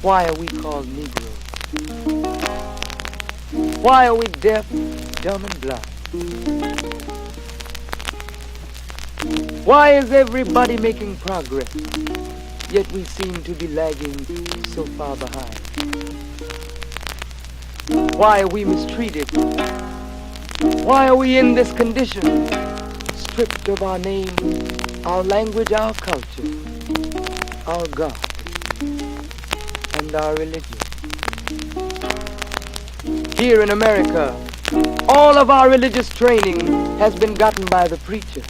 Why are we called Negroes? Why are we deaf, dumb, and blind? Why is everybody making progress, yet we seem to be lagging so far behind? Why are we mistreated? Why are we in this condition? Stripped of our name, our language, our culture, our God, and our religion. Here in America, all of our religious training has been gotten by the preacher.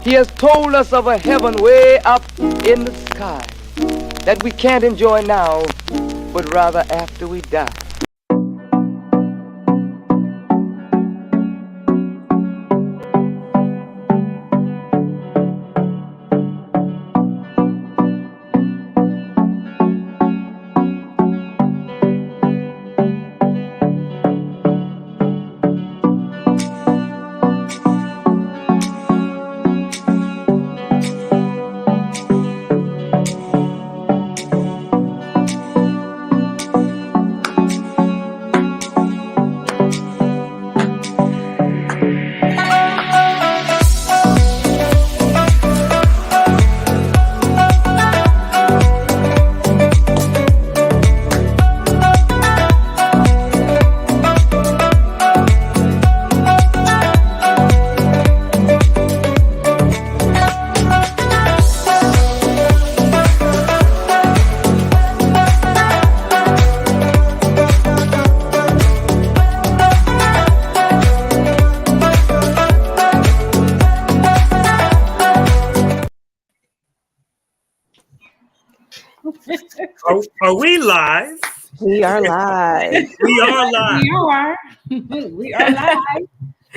He has told us of a heaven way up in the sky that we can't enjoy now, but rather after we die. Are we live? We are live. We are live. We are. We are live.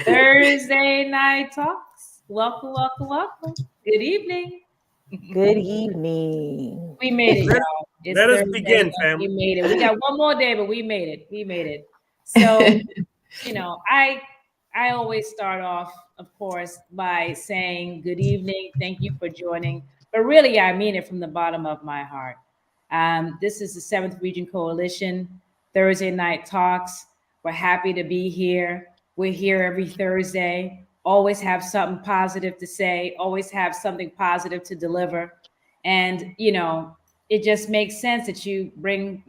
Thursday night talks. Welcome, welcome, welcome. Good evening. Good evening. We made it, y'all. It's Let us Thursday begin, night. fam. We made it. We got one more day, but we made it. We made it. So, I always start off, of course, by saying good evening. Thank you for joining. But really, I mean it from the bottom of my heart. This is the 7th Region Coalition, Thursday Night Talks. We're happy to be here. We're here every Thursday. Always have something positive to say, always have something positive to deliver. And, it just makes sense that you bring,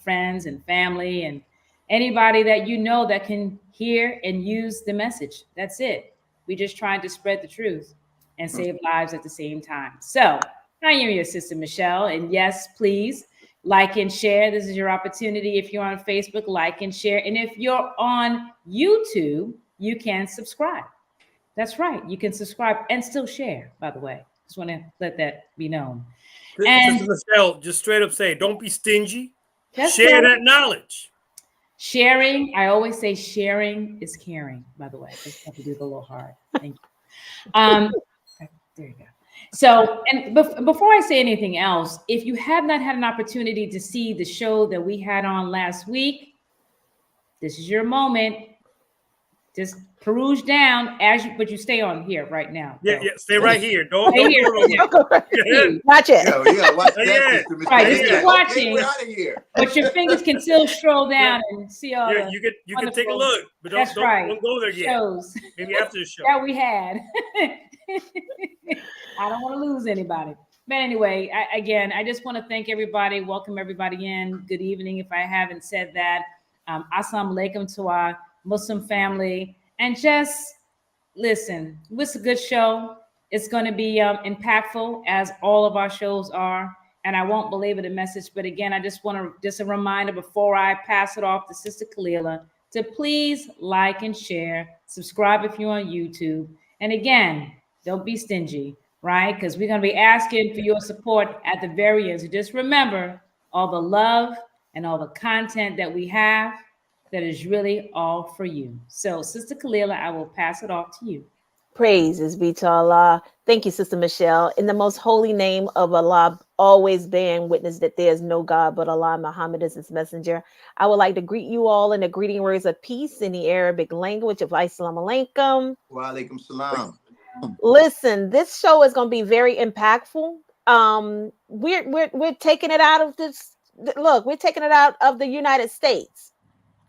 friends and family and anybody that you know that can hear and use the message. That's it. We're just trying to spread the truth and save lives at the same time. So, I am your sister, Michelle. And yes, please like and share. This is your opportunity. If you're on Facebook, like and share. And if you're on YouTube, you can subscribe. That's right. You can subscribe and still share, by the way. Just want to let that be known. And Sister Michelle, just straight up say, don't be stingy. that's Share right. that knowledge. Sharing, I always say sharing is caring, by the way. Just have to do the little heart. Thank you. There you go. So, and before I say anything else, if you have not had an opportunity to see the show that we had on last week, this is your moment. Just peruse down but you stay on here right now. Yeah, stay right here. Don't Stay here. go Please. Watch it. Yeah, watch that. Yeah. Mr. Michelle. Right, just keep Yeah, watching. okay, we're out of here. But your fingers can still scroll down and see all Yeah, the you can take a wonderful- look, but That's right. don't go there yet. shows Maybe after the show. that we had. I don't want to lose anybody. But anyway, I just want to thank everybody, welcome everybody in. Good evening, if I haven't said that. Assalamu alaikum to our Muslim family. And just listen, it's a good show. It's going to be impactful, as all of our shows are. And I won't belabor the message. But again, I just want to, just a reminder before I pass it off to Sister Kalila, to please like and share, subscribe if you're on YouTube. And again, don't be stingy, right? Because we're going to be asking for your support at the very end. So just remember all the love and all the content that we have, that is really all for you. So, Sister Kalila, I will pass it off to you. Praises be to Allah. Thank you, Sister Michelle. In the most holy name of Allah, always bearing witness that there is no God but Allah, Muhammad is his messenger. I would like to greet you all in the greeting words of peace in the Arabic language of Assalamu alaikum. Wa alaikum salam. Listen, this show is going to be very impactful. We're taking it out of this look, we're taking it out of the United States.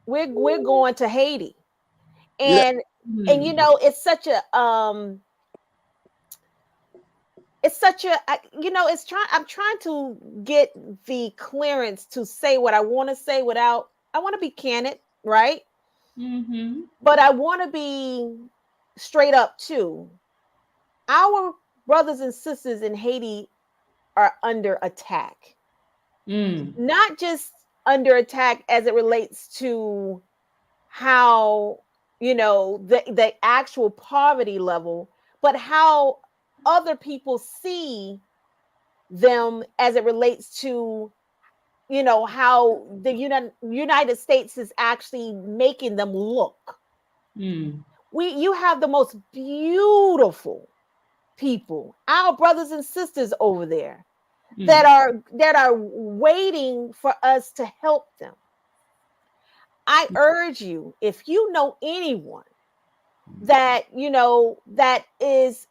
We're going to Haiti. Yeah. And you know, it's such a you know, it's trying I'm trying to get the clearance to say what I want to say without I want to be candid, right? Mm-hmm. But I want to be straight up too. Our brothers and sisters in Haiti are under attack. Mm. Not just under attack as it relates to how, you know, the actual poverty level, but how other people see them as it relates to, you know, how the United States is actually making them look. Mm. You have the most beautiful people, our brothers and sisters over there, Mm. that are waiting for us to help them. I urge you, if you know anyone that, you know, that is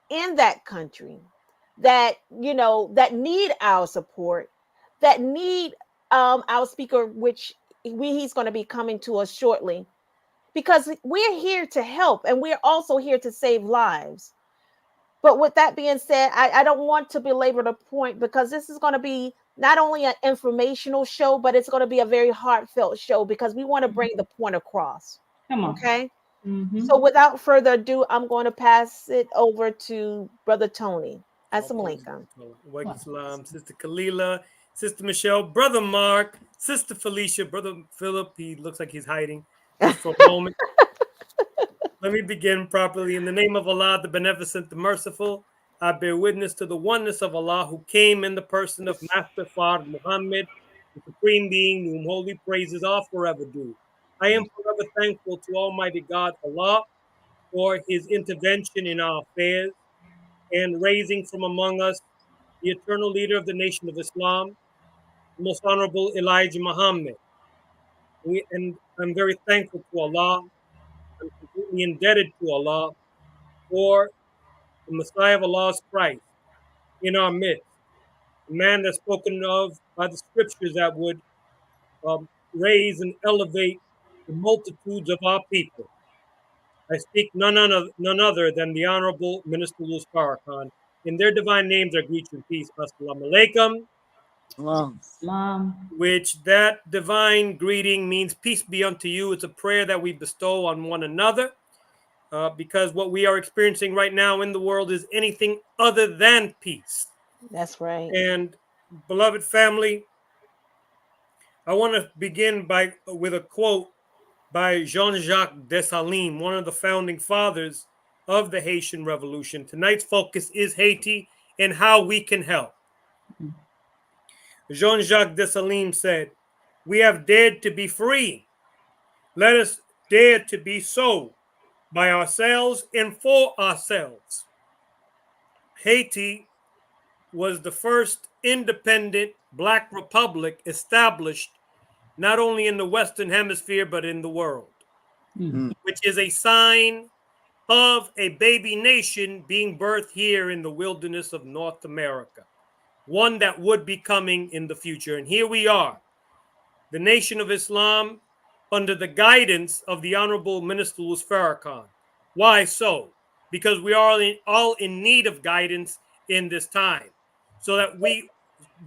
in that country, that, you know, that need our support, that need our speaker, which he's going to be coming to us shortly, because we're here to help and we're also here to save lives. But with that being said, I don't want to belabor the point, because this is going to be not only an informational show, but it's going to be a very heartfelt show, because we want to bring the point across. Come on. Okay. Mm-hmm. So without further ado, I'm going to pass it over to Brother Tony. All Assalamu praise alaikum. Walaikum salam, Sister Kalila, Sister Michelle, Brother Mark, Sister Felicia, Brother Philip. He looks like he's hiding just for a moment. Let me begin properly. In the name of Allah, the Beneficent, the Merciful, I bear witness to the oneness of Allah, who came in the person of Master Fard Muhammad, the Supreme Being, whom holy praises are forever due. I am forever thankful to Almighty God, Allah, for his intervention in our affairs and raising from among us the eternal leader of the nation of Islam, the most honorable Elijah Muhammad. And I'm very thankful to Allah. I'm completely indebted to Allah for the Messiah of Allah's Christ in our midst, a man that's spoken of by the scriptures that would raise and elevate the multitudes of our people. I speak none other than the Honorable Minister Louis Farrakhan. In their divine names, I greet you in peace. Assalamu alaikum. Wow. Islam. Which that divine greeting means peace be unto you. It's a prayer that we bestow on one another, because what we are experiencing right now in the world is anything other than peace. That's right. And beloved family, I want to begin with a quote by Jean-Jacques Dessalines, one of the founding fathers of the Haitian Revolution. Tonight's focus is Haiti and how we can help. Jean-Jacques Dessalines said, "We have dared to be free. Let us dare to be so by ourselves and for ourselves." Haiti was the first independent Black republic established not only in the Western Hemisphere, but in the world, Mm. which is a sign of a baby nation being birthed here in the wilderness of North America, one that would be coming in the future. And here we are, the Nation of Islam, under the guidance of the Honorable Minister Louis Farrakhan. Why so? Because we are all in need of guidance in this time. So that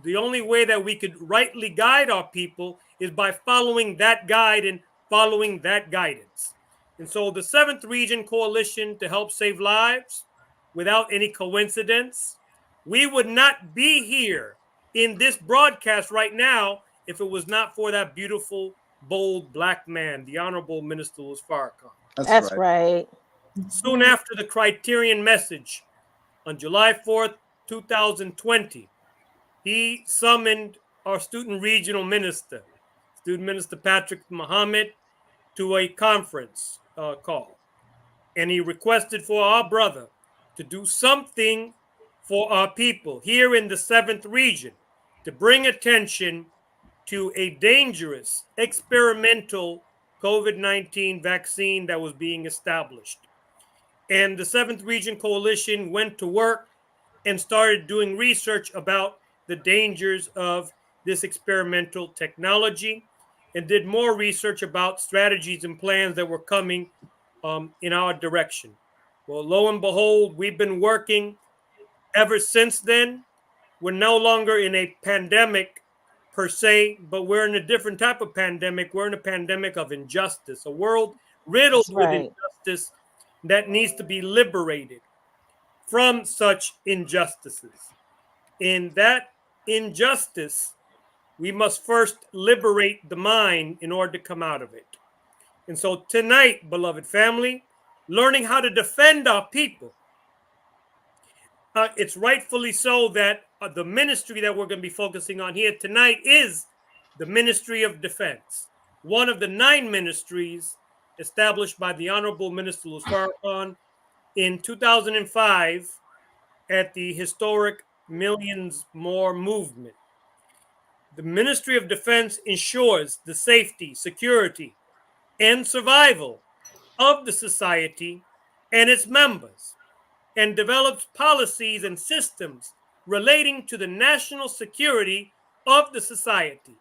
the only way that we could rightly guide our people is by following that guide and following that guidance. And so the 7th Region Coalition to help save lives, without any coincidence, we would not be here in this broadcast right now if it was not for that beautiful, bold Black man, the Honorable Minister Louis Farrakhan. That's right. Soon after the Criterion message on July 4th, 2020, he summoned our student regional minister, Student Minister Patrick Muhammad, to a conference call. And he requested for our brother to do something for our people here in the 7th region, to bring attention to a dangerous experimental COVID-19 vaccine that was being established. And the 7th Region Coalition went to work and started doing research about the dangers of this experimental technology and did more research about strategies and plans that were coming in our direction. Well, lo and behold, we've been working ever since then. We're no longer in a pandemic per se, but we're in a different type of pandemic. We're in a pandemic of injustice, a world riddled That's with right. injustice that needs to be liberated from such injustices. In that injustice, we must first liberate the mind in order to come out of it. And so tonight, beloved family, learning how to defend our people. It's rightfully so that the ministry that we're going to be focusing on here tonight is the Ministry of Defense, one of the 9 ministries established by the Honorable Minister Louis Farrakhan in 2005 at the historic Millions More movement. The Ministry of Defense ensures the safety, security, and survival of the society and its members, and develops policies and systems relating to the national security of the society,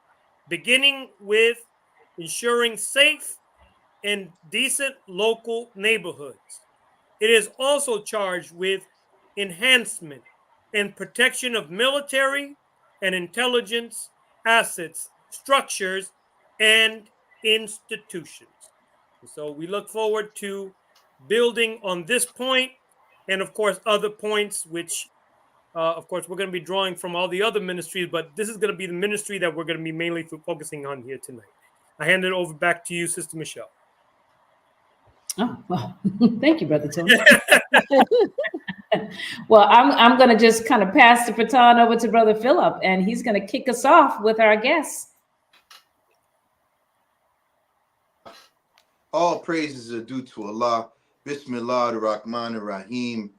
beginning with ensuring safe and decent local neighborhoods. It is also charged with enhancement and protection of military and intelligence assets, structures, and institutions. So we look forward to building on this point and, of course, other points, which, of course, we're going to be drawing from all the other ministries, but this is going to be the ministry that we're going to be mainly focusing on here tonight. I hand it over back to you, Sister Michelle. Oh, well, thank you, Brother Tony. Well, I'm going to just kind of pass the baton over to Brother Philip, and he's going to kick us off with our guests. All praises are due to Allah. Bismillah ar-Rahman ar-Rahim.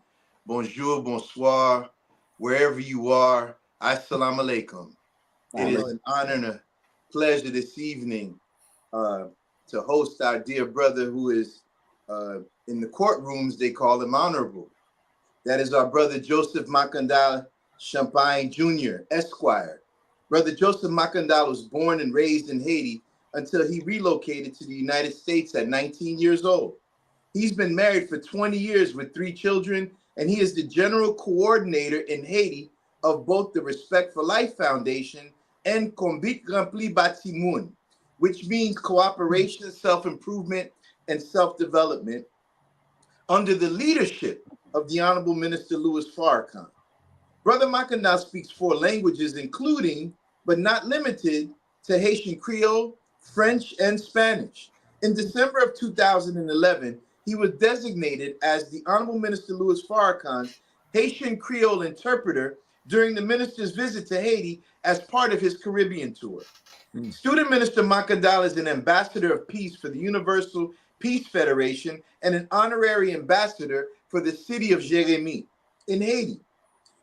Bonjour, bonsoir, wherever you are. Assalamu alaikum. It is an honor and a pleasure this evening to host our dear brother who is in the courtrooms, they call him honorable. That is our brother Joseph Makandal Champagne Jr., Esquire. Brother Joseph Makandal was born and raised in Haiti until he relocated to the United States at 19 years old. He's been married for 20 years with 3 children, and he is the general coordinator in Haiti of both the Respect for Life Foundation and Combit Rempli Batimoun, which means cooperation, self-improvement, and self-development under the leadership of the Honorable Minister Louis Farrakhan. Brother Makandal speaks 4 languages, including, but not limited to Haitian Creole, French, and Spanish. In December of 2011, he was designated as the Honorable Minister Louis Farrakhan's Haitian Creole interpreter during the minister's visit to Haiti as part of his Caribbean tour. Student Minister Makandal is an ambassador of peace for the Universal Peace Federation and an honorary ambassador for the city of Jérémie in Haiti.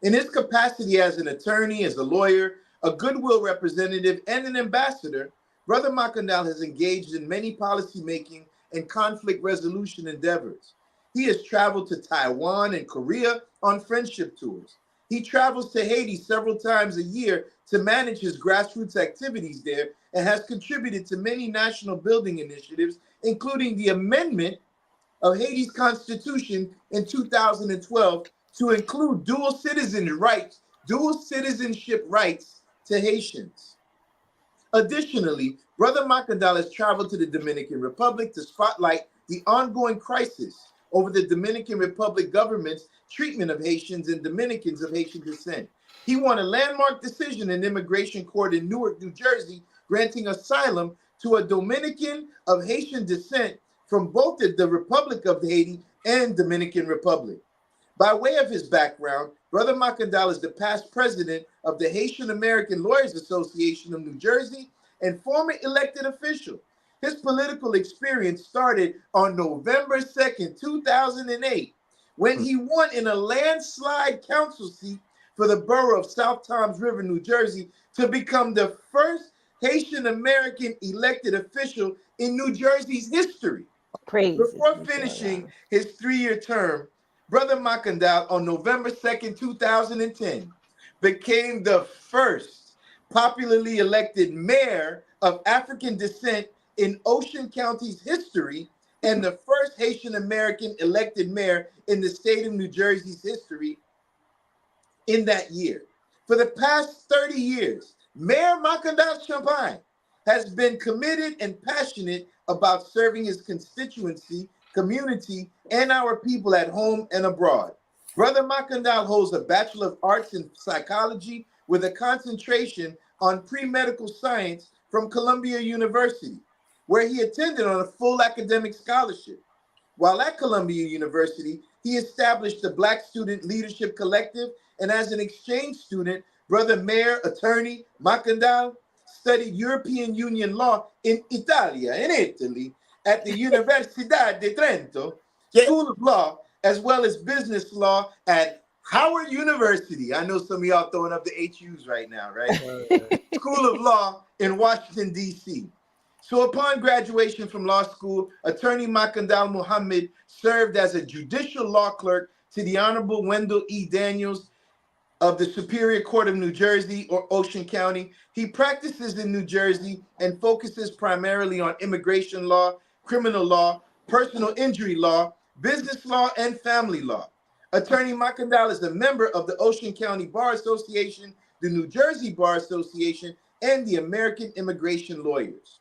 In his capacity as an attorney, as a lawyer, a goodwill representative, and an ambassador, Brother Makandal has engaged in many policymaking and conflict resolution endeavors. He has traveled to Taiwan and Korea on friendship tours. He travels to Haiti several times a year to manage his grassroots activities there and has contributed to many national building initiatives, including the amendment of Haiti's constitution in 2012 to include dual citizenship rights to Haitians. Additionally, Brother Makandal has traveled to the Dominican Republic to spotlight the ongoing crisis over the Dominican Republic government's treatment of Haitians and Dominicans of Haitian descent. He won a landmark decision in immigration court in Newark, New Jersey, granting asylum to a Dominican of Haitian descent from both the Republic of Haiti and Dominican Republic. By way of his background, Brother Makandal is the past president of the Haitian American Lawyers Association of New Jersey and former elected official. His political experience started on November 2nd, 2008, when he won in a landslide council seat for the borough of South Toms River, New Jersey, to become the first Haitian American elected official in New Jersey's history. Praise Before finishing his 3-year term, Brother Makandal on November 2nd, 2010, became the first popularly elected mayor of African descent in Ocean County's history, and the first Haitian American elected mayor in the state of New Jersey's history in that year. For the past 30 years, Mayor Macandal Champagne has been committed and passionate about serving his constituency, community, and our people at home and abroad. Brother Macandal holds a Bachelor of Arts in Psychology with a concentration on pre-medical science from Columbia University, where he attended on a full academic scholarship. While at Columbia University, he established the Black Student Leadership Collective, and as an exchange student, Brother Mayor Attorney Macandal studied European Union law in Italy, at the Universidad de Trento School of Law, as well as business law at Howard University. I know some of y'all throwing up the HUs right now, right? School of Law in Washington, D.C. So upon graduation from law school, Attorney Macandal Muhammad served as a judicial law clerk to the Honorable Wendell E. Daniels of the Superior Court of New Jersey or Ocean County. He practices in New Jersey and focuses primarily on immigration law, criminal law, personal injury law, business law, and family law. Attorney Macandal is a member of the Ocean County Bar Association, the New Jersey Bar Association, and the American Immigration Lawyers.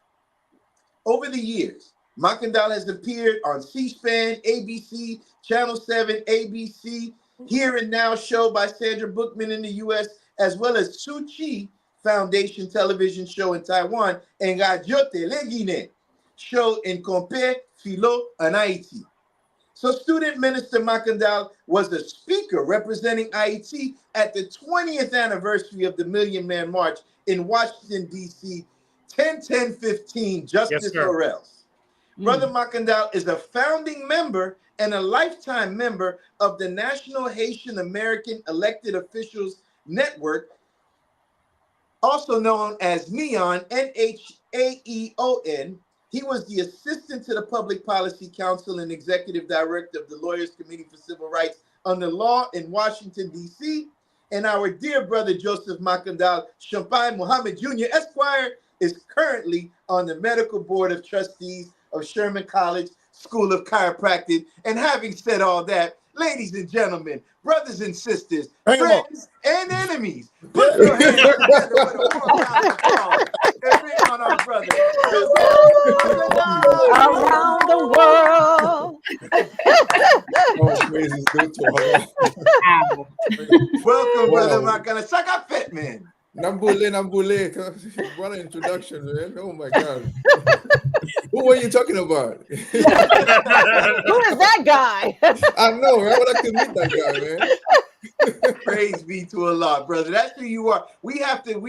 Over the years, Macandal has appeared on C-SPAN, ABC, Channel 7, ABC, Here and Now show by Sandra Bookman in the U.S., as well as Tzu Chi Foundation television show in Taiwan, and Radio Télé Guinée show in Compe, Philo, and Haiti. So student minister Macandal was the speaker representing Haiti at the 20th anniversary of the Million Man March in Washington, D.C., 10-10-15, Justice or Else. Brother Macandal is a founding member and a lifetime member of the National Haitian American Elected Officials Network, also known as NEON, NHAEON. He was the assistant to the Public Policy Council and executive director of the Lawyers Committee for Civil Rights under law in Washington, D.C. And our dear brother Joseph Macandal Champagne Muhammad Jr. Esquire is currently on the medical board of trustees of Sherman College School of Chiropractic. And having said all that, ladies and gentlemen, brothers and sisters, friends and enemies, put your hands together with a warm round of applause and bring on our brother. Around the world. Welcome, brother Macandal. Saka fit, man. Nambule. What an introduction, man. Oh my God. Who were you talking about? Who is that guy? I know, right? I would like to meet that guy, man. Praise be to Allah, brother. That's who you are. We have to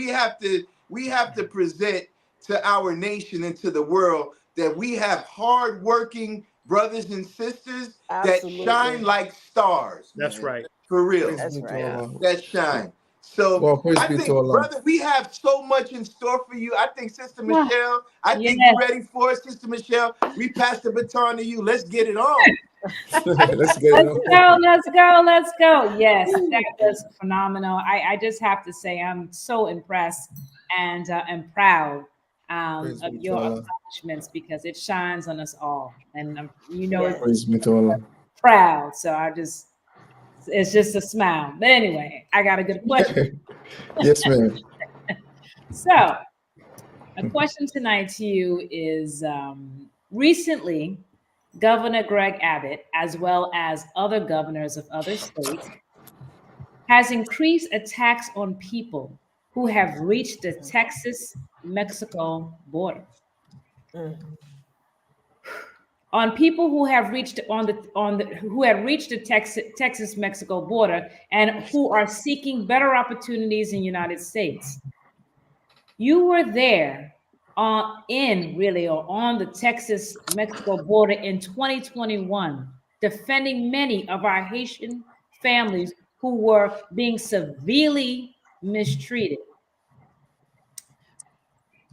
present to our nation and to the world that we have hardworking brothers and sisters that shine like stars. That's right. For real. That's right. That shine. So I think, brother, we have so much in store for you. I think Sister Michelle, I think you're ready for it, Sister Michelle. We pass the baton to you. Let's get it on. Let's go. Yes, that was phenomenal. I just have to say I'm so impressed and proud of your accomplishments because it shines on us all. And Praise be to Allah. Proud. So it's just a smile. But anyway, I got a good question. Yes, ma'am. So, a question tonight to you is recently, Governor Greg Abbott, as well as other governors of other states, has increased attacks on people who have reached the Texas-Mexico border. On people who have reached the Texas-Mexico border and who are seeking better opportunities in the United States. You were there on the Texas-Mexico border in 2021, defending many of our Haitian families who were being severely mistreated.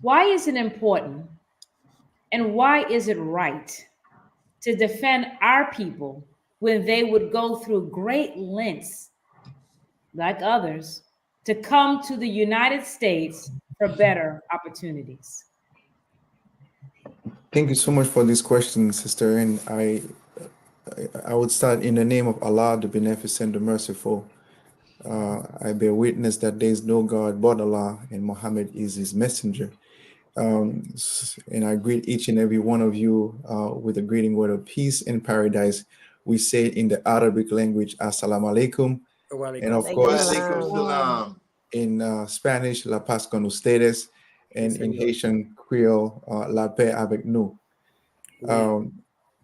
Why is it important and why is it right to defend our people when they would go through great lengths, like others, to come to the United States for better opportunities? Thank you so much for this question, sister. And I would start in the name of Allah, the Beneficent, the Merciful. I bear witness that there is no God but Allah, and Muhammad is His messenger. And I greet each and every one of you with a greeting word of peace and paradise. We say it in the Arabic language, Assalamu alaikum. And of Alaikum course, Walaikum salam. salam. in Spanish, La Paz con ustedes, and Yes, in senor. Haitian Creole, La paix avec nous. Oui.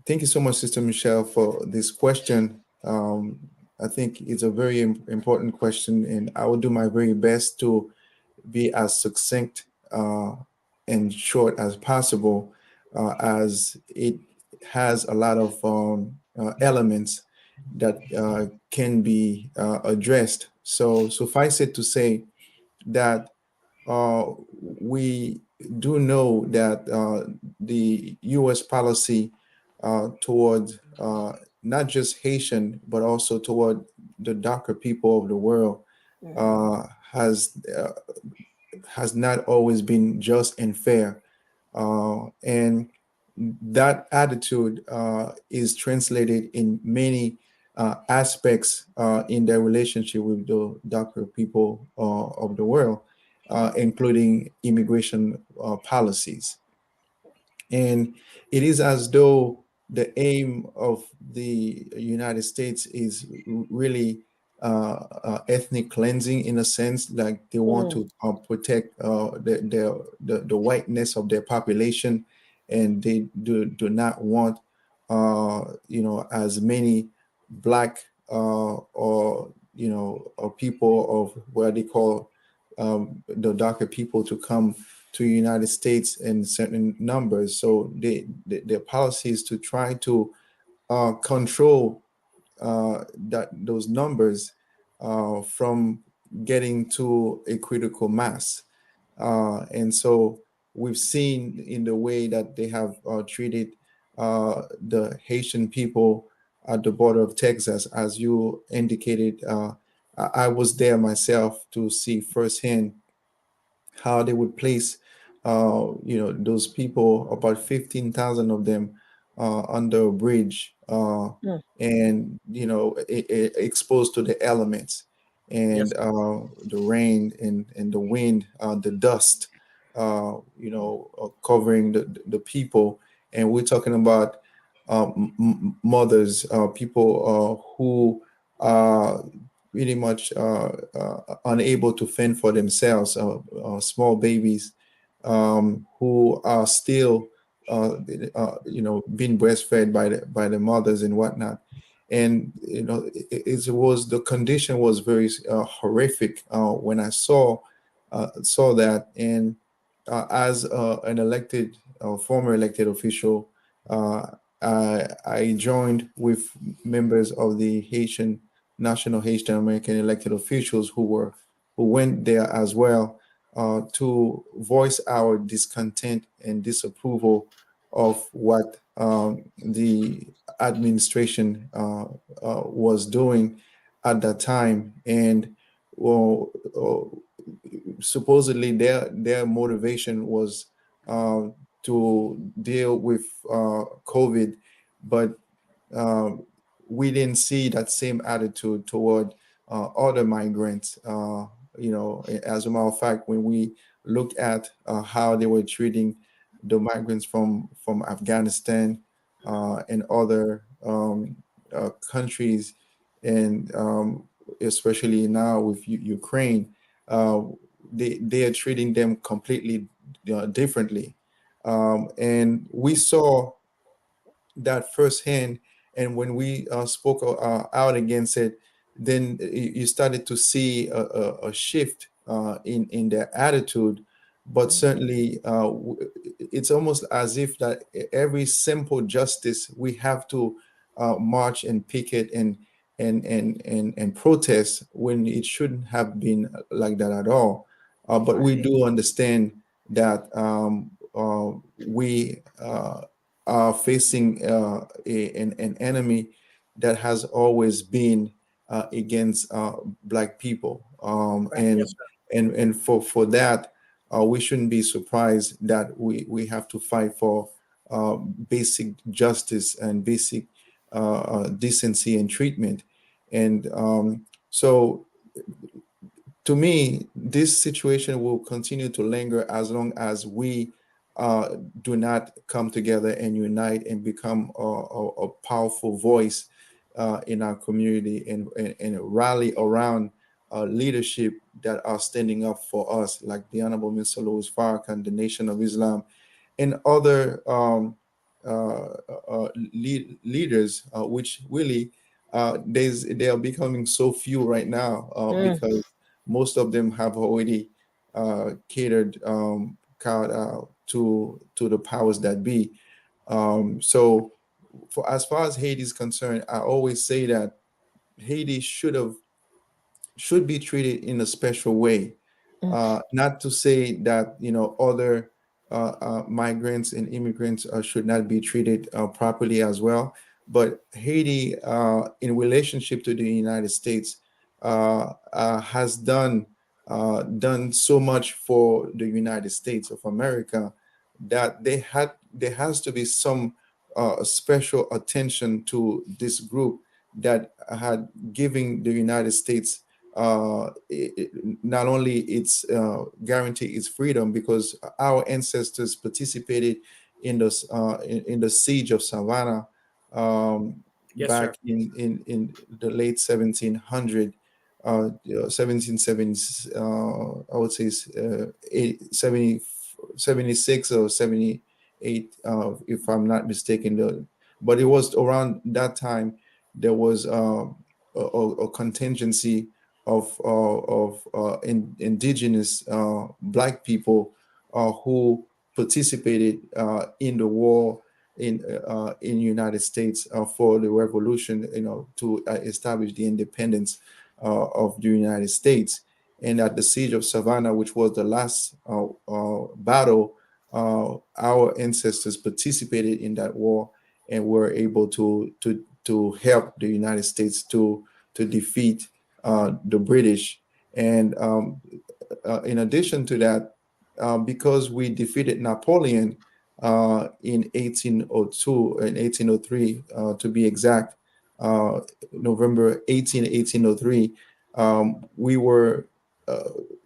Thank you so much, Sister Michelle, for this question. I think it's a very important question, and I will do my very best to be as succinct and short as possible, as it has a lot of elements that can be addressed. So suffice it to say that we do know that the U.S. policy toward not just Haitian, but also toward the darker people of the world uh, has uh, has not always been just and fair. And that attitude is translated in many aspects in their relationship with the darker people of the world, including immigration policies. And it is as though the aim of the United States is really ethnic cleansing, in a sense, like they want to protect the whiteness of their population, and they do not want as many black or or people of what they call the darker people to come to the United States in certain numbers. So their policy is to try to control those numbers from getting to a critical mass. And so we've seen in the way that they have treated the Haitian people at the border of Texas, as you indicated. I was there myself to see firsthand how they would place, those people, about 15,000 of them, under a bridge, and exposed to the elements, Yes. and the rain and the wind, the dust, covering the people. And we're talking about mothers, people who are pretty much unable to fend for themselves, small babies who are still, being breastfed by the mothers and whatnot. And it was, the condition was very horrific when I saw that. And as an elected, former elected official, uh, I joined with members of the Haitian National Haitian American elected officials who went there as well, to voice our discontent and disapproval of what the administration was doing at that time. And well, supposedly their motivation was uh, to deal with COVID, but um, we didn't see that same attitude toward other migrants. As a matter of fact, when we look at how they were treating the migrants from Afghanistan and other countries, and especially now with Ukraine, uh, they are treating them completely differently. And we saw that firsthand. And when we spoke out against it, then you started to see a shift in their attitude. But certainly, it's almost as if that every simple justice we have to march and picket and protest, when it shouldn't have been like that at all. But we do understand that we are facing an enemy that has always been against black people. Right. And Yes, sir. for that, we shouldn't be surprised that we have to fight for basic justice and basic decency and treatment. And so to me, this situation will continue to linger as long as we do not come together and unite and become a powerful voice in our community, and rally around leadership that are standing up for us, like the Honorable Mr. Louis Farrakhan, the Nation of Islam, and other leaders, which really they are becoming so few right now, Mm. because most of them have already catered to the powers that be. So, for as far as Haiti is concerned, I always say that Haiti should be treated in a special way. Mm. Not to say that other migrants and immigrants should not be treated properly as well, but Haiti, in relationship to the United States, has done so much for the United States of America that there has to be some special attention to this group that had given the United States not only its guarantee its freedom, because our ancestors participated in the siege of Savannah, Yes, sir. back in the late 1700, 1770, I would say 76 or 78, if I'm not mistaken. But it was around that time there was a contingency of indigenous black people who participated in the war in United States for the revolution, to establish the independence of the United States. And at the siege of Savannah, which was the last battle, our ancestors participated in that war and were able to help the United States to defeat the British. And in addition to that, because we defeated Napoleon in 1802 and 1803, to be exact, November 1803, we were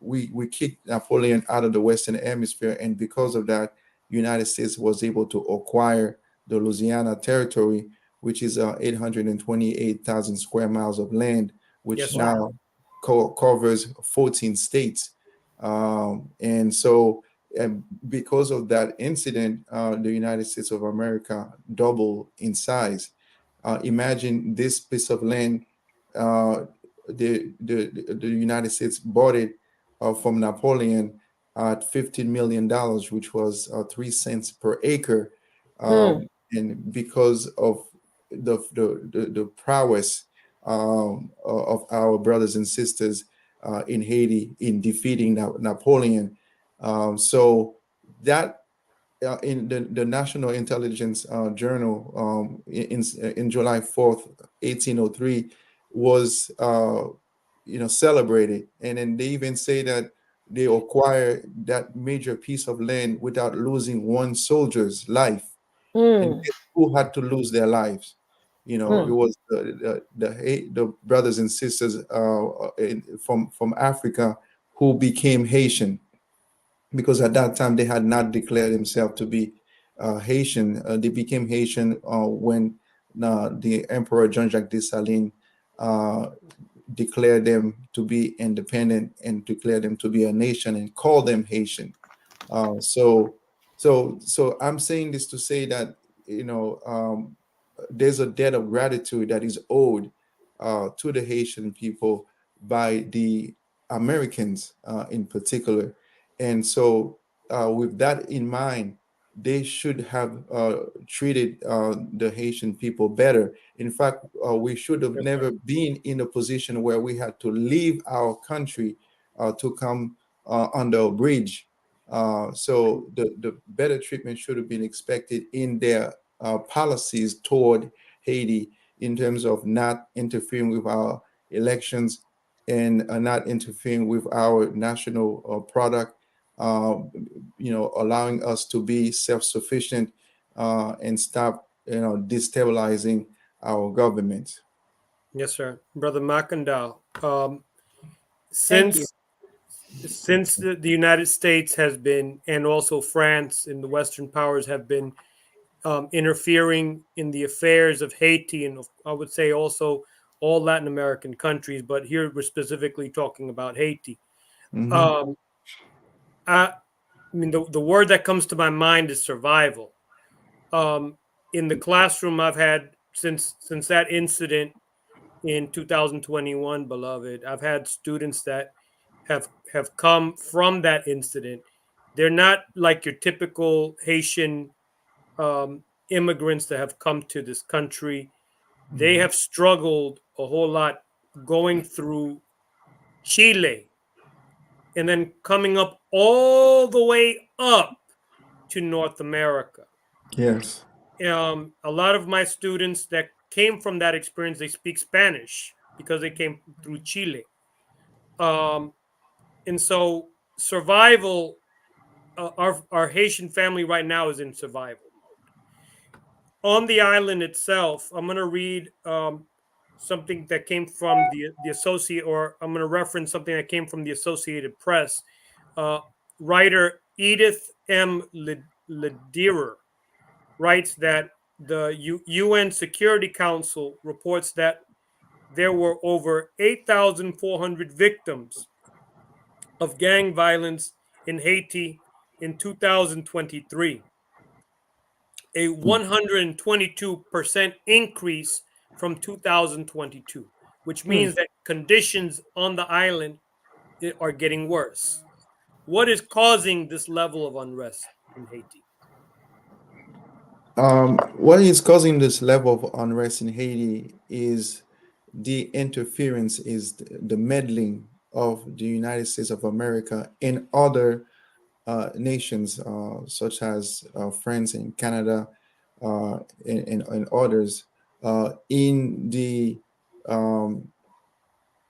we kicked Napoleon out of the Western Hemisphere, and because of that, United States was able to acquire the Louisiana Territory, which is 828,000 square miles of land, which Yes, sir. Wow. now covers 14 states. And so, because of that incident, the United States of America doubled in size. Imagine this piece of land. Uh, the United States bought it from Napoleon at $15 million, which was 3 cents per acre. Mm. And because of the prowess of our brothers and sisters in Haiti in defeating Napoleon. So that in the National Intelligence Journal, in July 4th, 1803, was celebrated, and then they even say that they acquired that major piece of land without losing one soldier's life. And Mm. who had to lose their lives? It Mm. was the brothers and sisters from Africa who became Haitian, because at that time they had not declared themselves to be Haitian. They became Haitian when the Emperor Jean-Jacques Dessalines uh, declared them to be independent and declared them to be a nation and called them Haitian. So I'm saying this to say that there's a debt of gratitude that is owed to the Haitian people by the Americans in particular. And so, with that in mind, they should have treated the Haitian people better. In fact, we should have Yes, sir. never been in a position where we had to leave our country to come under a bridge. So the better treatment should have been expected in their policies toward Haiti, in terms of not interfering with our elections and not interfering with our national product, uh, allowing us to be self-sufficient and stop, destabilizing our government. Yes, sir. Brother Makandal. Thank you. Since the United States has been, and also France and the Western powers have been interfering in the affairs of Haiti, and I would say also all Latin American countries, but here we're specifically talking about Haiti. Mhm. Um, I mean, the word that comes to my mind is survival. Um, in the classroom, I've had since that incident in 2021, beloved, I've had students that have come from that incident. They're not like your typical Haitian immigrants that have come to this country. They Mhm. have struggled a whole lot going through Chile and then coming up all the way up to North America. Yes. A lot of my students that came from that experience, they speak Spanish because they came through Chile. Um, and so survival, our Haitian family right now is in survival mode. On the island itself, I'm going to read something that came from the associate, or I'm going to reference something that came from the Associated Press. Uh, Writer Edith M. Lederer writes that the UN Security Council reports that there were over 8,400 victims of gang violence in Haiti in 2023, a 122% increase from 2022, which Mm. means that conditions on the island are getting worse. What is causing this level of unrest in Haiti? What is causing this level of unrest in Haiti is the interference, is the meddling of the United States of America and other nations, such as France and Canada, and others, in the um,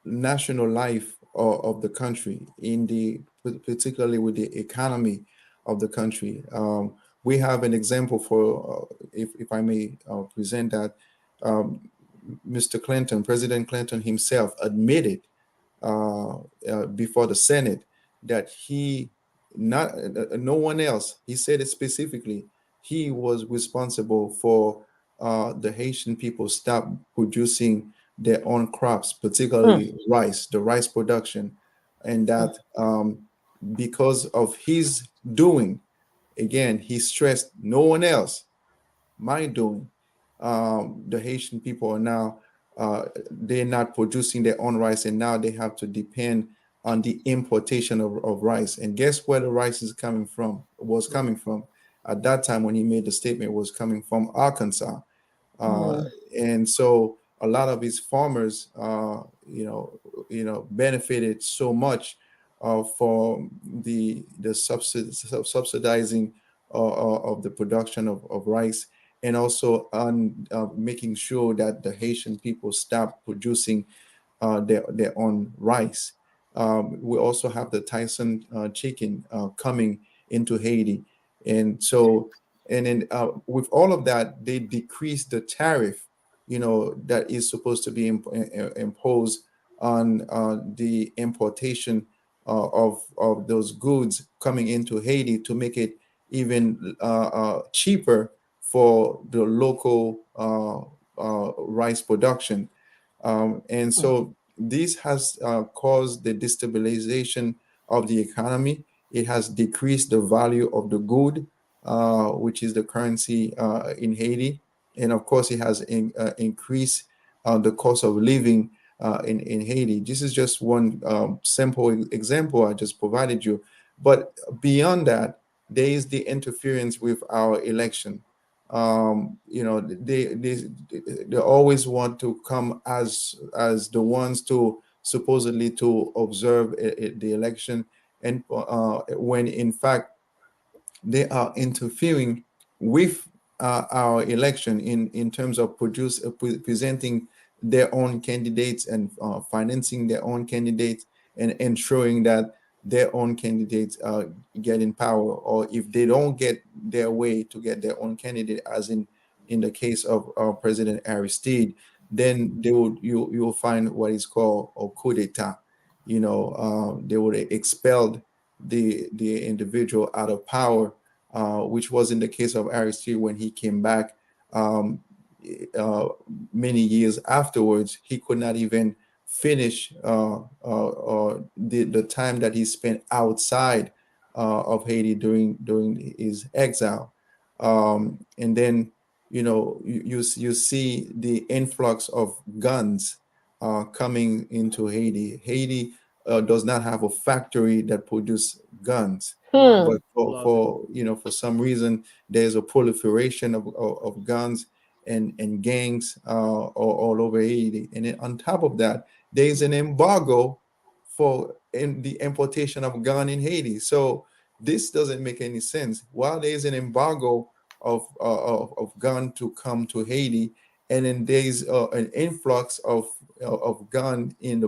national life of the country, in the particularly with the economy of the country. We have an example for, if I may present that. um, Mr. Clinton, President Clinton himself, admitted before the Senate that he, not no one else, he said it specifically, he was responsible for the Haitian people stop producing their own crops, Mm. particularly rice, the rice production, and Mm. that because of his doing, again, he stressed no one else, my doing, the Haitian people are now, they're not producing their own rice, and now they have to depend on the importation of rice. And guess where the rice is coming from? Was coming from at that time when he made the statement, was coming from Arkansas. uh, Mm. and so a lot of his farmers, benefited so much for the subsidizing of the production of rice, and also on making sure that the Haitian people stop producing their own rice. We also have the Tyson chicken coming into Haiti, and so, and then with all of that, they decreased the tariff, that is supposed to be imposed on the importation of those goods coming into Haiti, to make it even cheaper for the local rice production. And Mm. so this has caused the destabilization of the economy. It has decreased the value of the good, which is the currency in Haiti. And of course, it has increased the cost of living in Haiti. This is just one simple example I just provided you. But beyond that, there is the interference with our election. They always want to come as the ones to supposedly to observe the election, and when in fact they are interfering with our election in terms of presenting their own candidates and financing their own candidates and ensuring that their own candidates get in power, or if they don't get their way to get their own candidate, as in the case of President Aristide, then they would you will find what is called a coup d'état. They would expel the individual out of power, which was in the case of Aristide when he came back. Um, Many years afterwards, he could not even finish the time that he spent outside of Haiti during his exile. And then you see the influx of guns coming into Haiti. Haiti does not have a factory that produce guns, Hmm. but for some reason there's a proliferation of guns and gangs all over Haiti. And then on top of that, there's an embargo for the importation of gun in Haiti. So this doesn't make any sense. While there's an embargo of gun to come to Haiti, and then there's an influx of gun in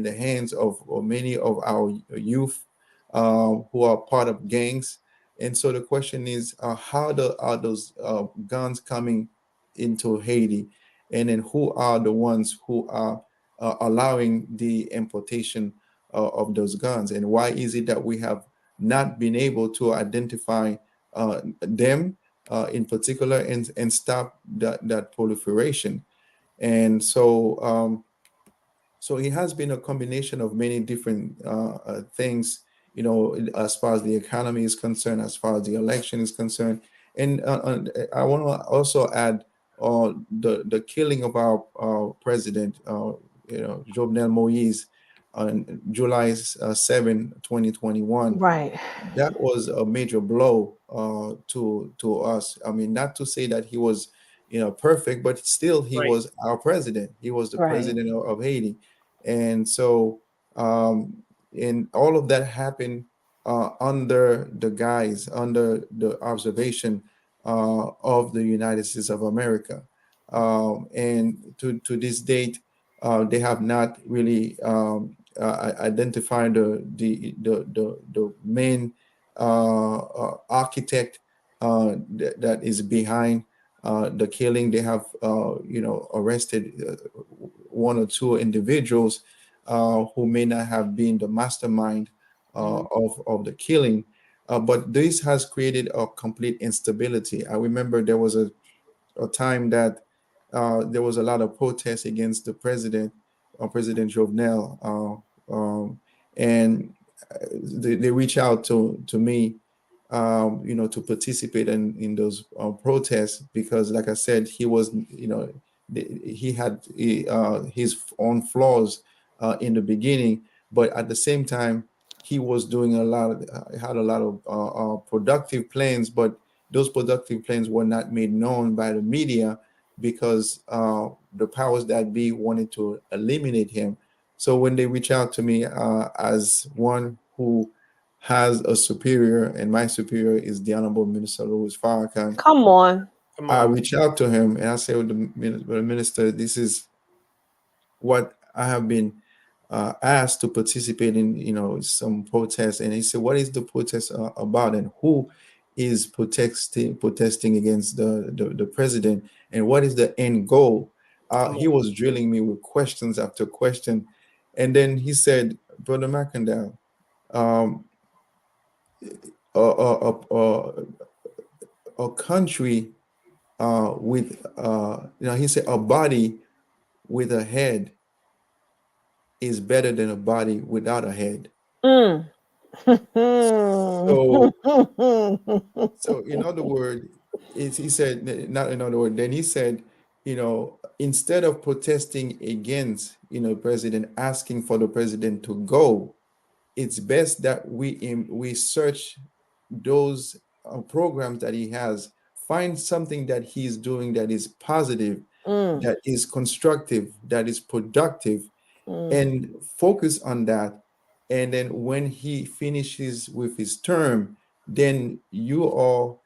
the hands of many of our youth who are part of gangs. And so the question is, are those guns coming into Haiti, and then who are the ones who are allowing the importation of those guns, and why is it that we have not been able to identify them in particular and stop that proliferation? And so it has been a combination of many different things, as far as the economy is concerned, as far as the election is concerned. And I want to also add the killing of our president, Jovenel Moise, on July 7, 2021. Right. That was a major blow to us. I mean, not to say that he was, perfect, but still he Right. was our president. He was the Right. president of Haiti, and so and all of that happened under the observation of the United States of America, and to this date, they have not really identified the main architect that is behind the killing. They have, arrested one or two individuals who may not have been the mastermind of the killing. But this has created a complete instability. I remember there was a time that there was a lot of protests against the president, President Jovenel, and they reach out to me, to participate in those protests, because, like I said, he was, he had his own flaws in the beginning, but at the same time, he was doing had a lot of productive plans, but those productive plans were not made known by the media because the powers that be wanted to eliminate him. So when they reach out to me as one who has a superior, and my superior is the Honorable Minister Louis Farrakhan, Come on. Come I on. reach out to him and I say, well, the minister, this is what I have been asked to participate in, some protests. And he said, what is the protest about, and who is protesting against the president, and what is the end goal? Come He on. was drilling me with questions after question. And then he said, Brother McIndoe, um, a country with, he said, a body with a head is better than a body without a head. Mm. So, so in other words, he said, not in other words, then he said, instead of protesting against, president, asking for the president to go, it's best that we search those programs that he has, find something that he's doing that is positive, Mm. that is constructive, that is productive, Mm. and focus on that. And then when he finishes with his term, then you all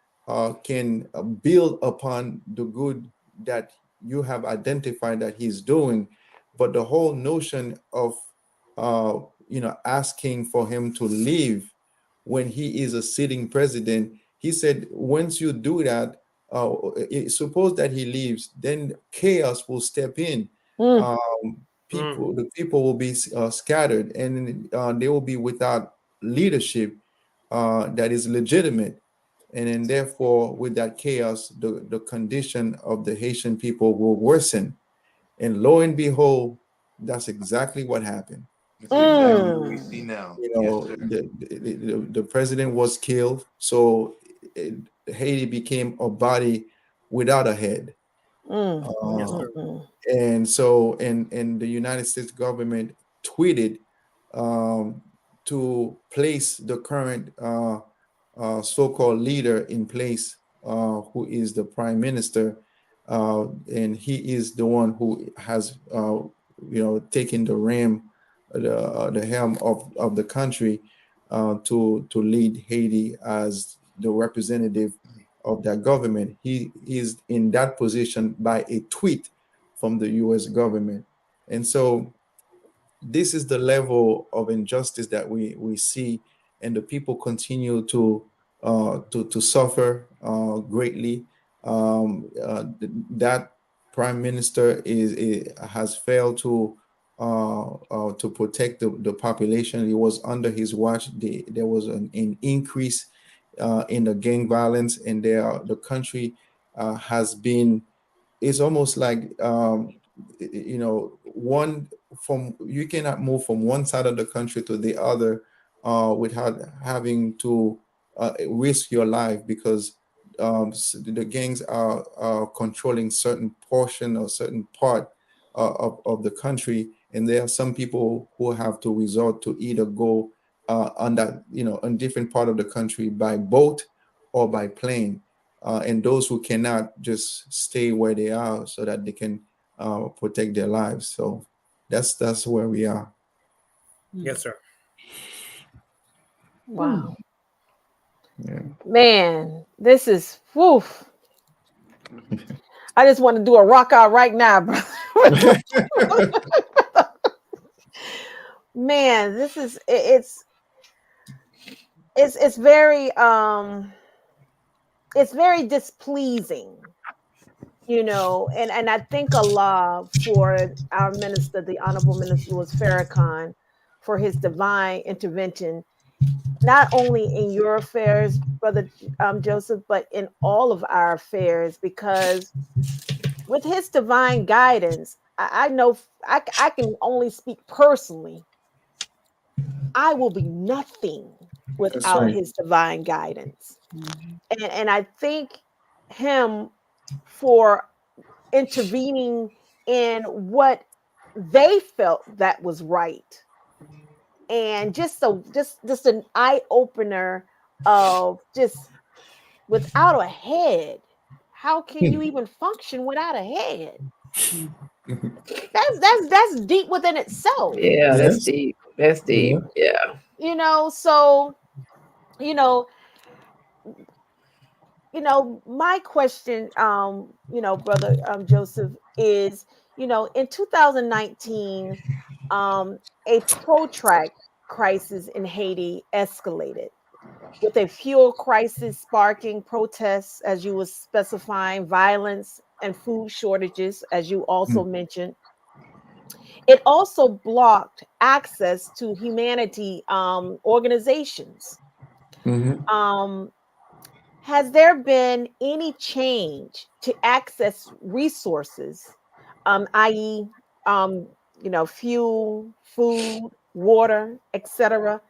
can build upon the good that you have identified that he's doing. But the whole notion of asking for him to leave when he is a sitting president, he said once you do that, suppose that he leaves, then chaos will step in. Mm. The people will be scattered, and they will be without leadership that is legitimate. And then therefore with that chaos, the condition of the Haitian people will worsen. And lo and behold, that's exactly what happened. That's exactly what we see Mm. now. You Yes, know, sir. the president was killed, so Haiti became a body without a head. Mm. Yes, uh, sir. and so and the United States government tweeted um, to place the current so-called leader in place, who is the prime minister, and he is the one who has taken the helm of the country, to lead Haiti as the representative of that government. He is in that position by a tweet from the U.S. government. And so this is the level of injustice that we see, and the people continue to suffer greatly. That prime minister has failed to protect the population. It was under his watch. There was an increase in the gang violence, and the country has been, it's almost like one, from you cannot move from one side of the country to the other without having to risk your life, because the gangs are controlling certain portion or certain part of the country, and there are some people who have to resort to either go on that, on different part of the country by boat or by plane, and those who cannot just stay where they are so that they can protect their lives. So that's where we are. Yes, sir. Wow. Yeah. Man, this is woof. I just want to do a rock out right now, brother. Man, this is it's very it's very displeasing, and I thank Allah for our minister, the Honorable Minister Louis Farrakhan, for his divine intervention, not only in your affairs, Brother Joseph, but in all of our affairs, because with his divine guidance, I know I can only speak personally. I will be nothing That's without right. his divine guidance. And I thank him for intervening in what they felt that was right. And just an eye opener of just without a head. How can you even function without a head? That's deep within itself. Yeah, that's Yes. deep. That's Yeah. deep. Yeah. So you know my question, brother Joseph, is, in 2019, a protract crisis in Haiti escalated with a fuel crisis sparking protests, as you were specifying, violence and food shortages, as you also mentioned. It also blocked access to humanity organizations. Mm-hmm. Um, Has there been any change to access resources, i.e., fuel, food, water, etc.,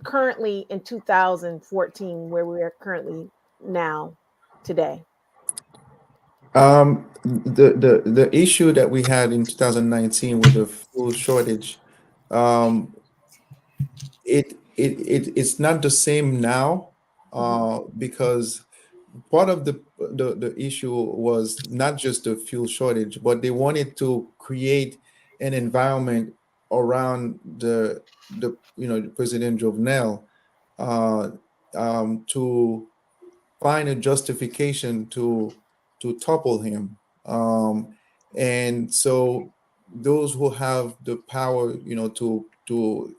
currently in 2014, where we are currently now today? The issue that we had in 2019 with the fuel shortage, um, it's not the same now, Mhm. because part of the issue was not just the fuel shortage, but they wanted to create an environment around the President Jovenel, uh, to find a justification to topple him, um, and so those who have the power, to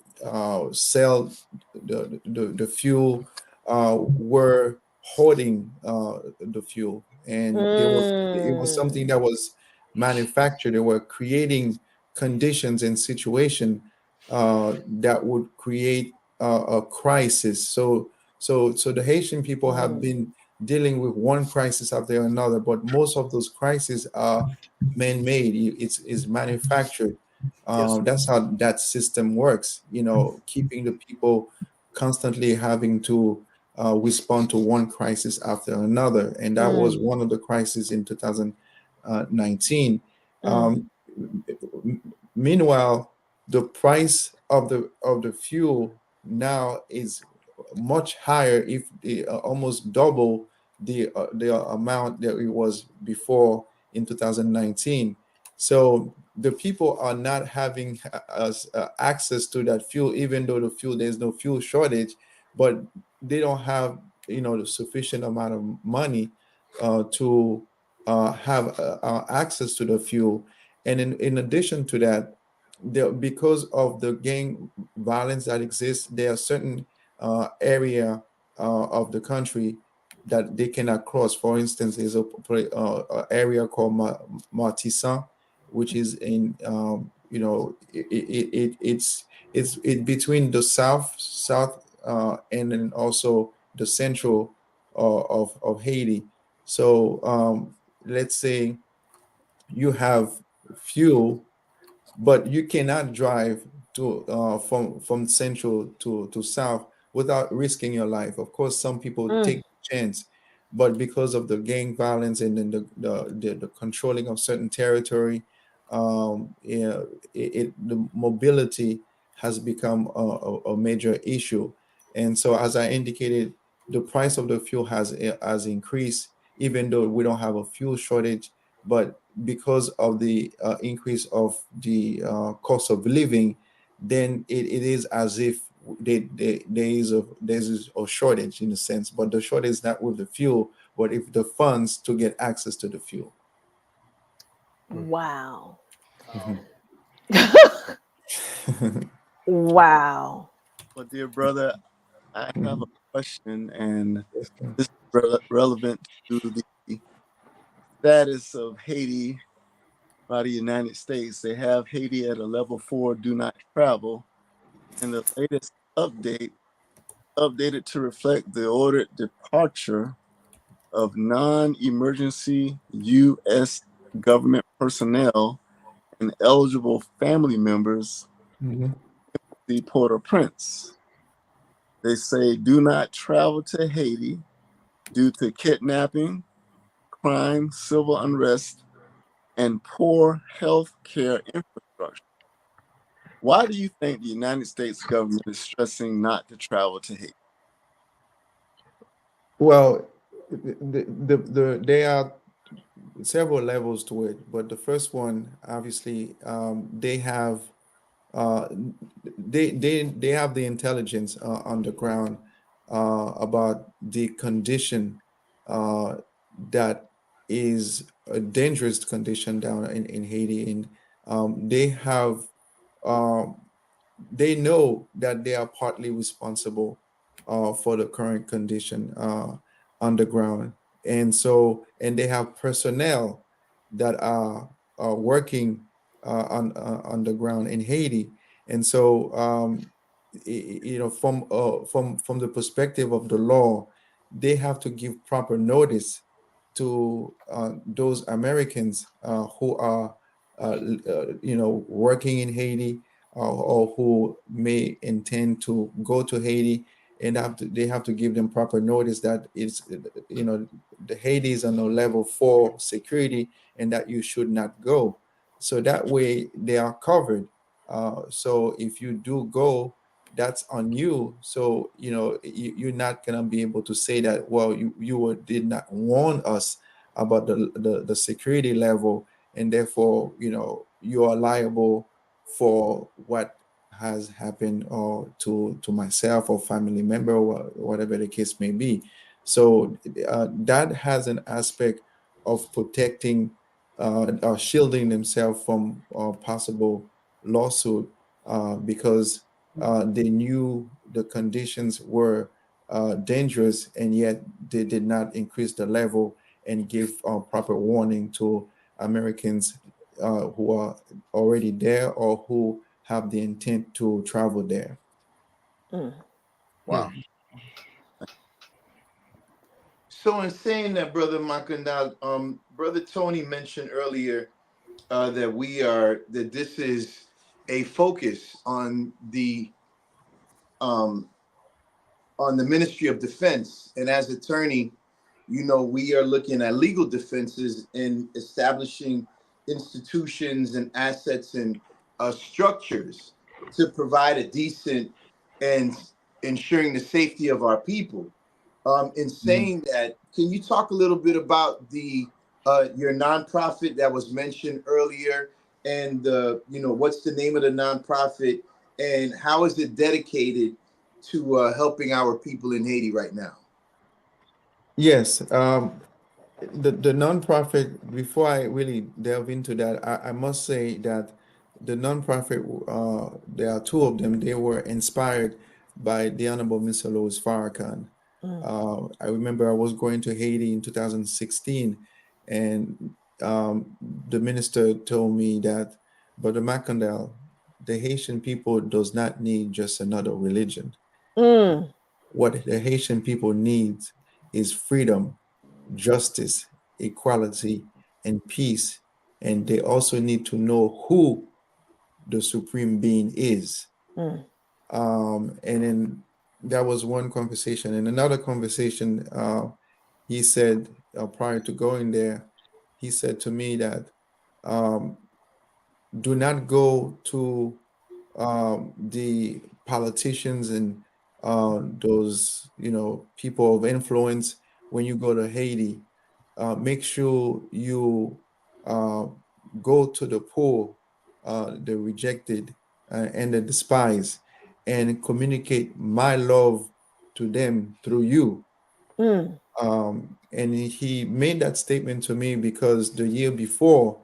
sell the fuel, were hoarding the fuel, and it was Mm. something that was manufactured. They were creating conditions and situation that would create a crisis. So the Haitian people have Mm. been dealing with one crisis after another, but most of those crises are man-made. It's manufactured. Yes. That's how that system works. Keeping the people constantly having to respond to one crisis after another, and that was Mm. one of the crises in 2019. Mm. Um, Meanwhile, the price of the fuel now is much higher, if almost double the amount that it was before in 2019. So the people are not having access to that fuel, even though there's no fuel shortage, but they don't have the sufficient amount of money to have access to the fuel. And in addition to that, because of the gang violence that exists, there are certain area of the country that they cannot cross. For instance, there's a area called Martissan, which is in it's between the south and then also the central of Haiti. So let's say you have fuel, but you cannot drive to from central to south without risking your life. Of course, some people Mm. take the chance, but because of the gang violence and then the controlling of certain territory, the mobility has become a major issue. And so, as I indicated, the price of the fuel has increased, even though we don't have a fuel shortage. But because of the increase of the cost of living, then it is as if there's a shortage in a sense, but the shortage is not with the fuel, but if the funds to get access to the fuel. Wow. Um, Wow. well, dear brother, I have a Mhm. question, and Yes, sir. this is relevant to the status of Haiti by the United States. They have Haiti at a level 4 do not travel, and the latest update updated to reflect the ordered departure of non-emergency U.S. government personnel and eligible family members, Mhm. the Port-au-Prince. They say do not travel to Haiti due to kidnapping, crime, civil unrest, and poor health care infrastructure. Why do you think the United States government is stressing not to travel to Haiti? Well, there are several levels to it, but the first one, obviously, uh, they have the intelligence on the ground about the condition uh, that is a dangerous condition down in Haiti, and they have um, they know that they are partly responsible for the current condition underground, and they have personnel that are working on the ground in Haiti, and so from the perspective of the law, they have to give proper notice to those Americans who are working in Haiti, or who may intend to go to Haiti, and they have to give them proper notice that the Haiti is on a level 4 security, and that you should not go. So that way they are covered. So if you do go, that's on you. So you're not gonna be able to say that, well, did not warn us about the security level, and therefore you are liable for what has happened, or to myself or family member, or whatever the case may be. So that has an aspect of protecting shielding themselves from possible lawsuit because they knew the conditions were dangerous, and yet they did not increase the level and give proper warning to Americans who are already there or who have the intent to travel there. Wow. So in saying that, Brother Makandal, Brother Tony mentioned earlier that this is a focus um, on the Ministry of Defense, and as attorney, we are looking at legal defenses in establishing institutions and assets and structures to provide a decent and ensuring the safety of our people. In saying that, can you talk a little bit about the your nonprofit that was mentioned earlier, and what's the name of the nonprofit, and how is it dedicated to helping our people in Haiti right now? Yes, the nonprofit. Before I really delve into that, I must say that the nonprofit, there are two of them. They were inspired by the Honorable Mr. Louis Farrakhan. I remember I was going to Haiti in 2016, and the minister told me that, Brother Macondel, the Haitian people does not need just another religion. What the Haitian people needs is freedom, justice, equality, and peace. And they also need to know who the supreme being is. And then that was one conversation. And another conversation, he said, prior to going there, he said to me that um, do not go to the politicians and those people of influence when you go to Haiti. Make sure you uh, go to the poor, the rejected, and the despised, and communicate my love to them through you. And he made that statement to me because the year before,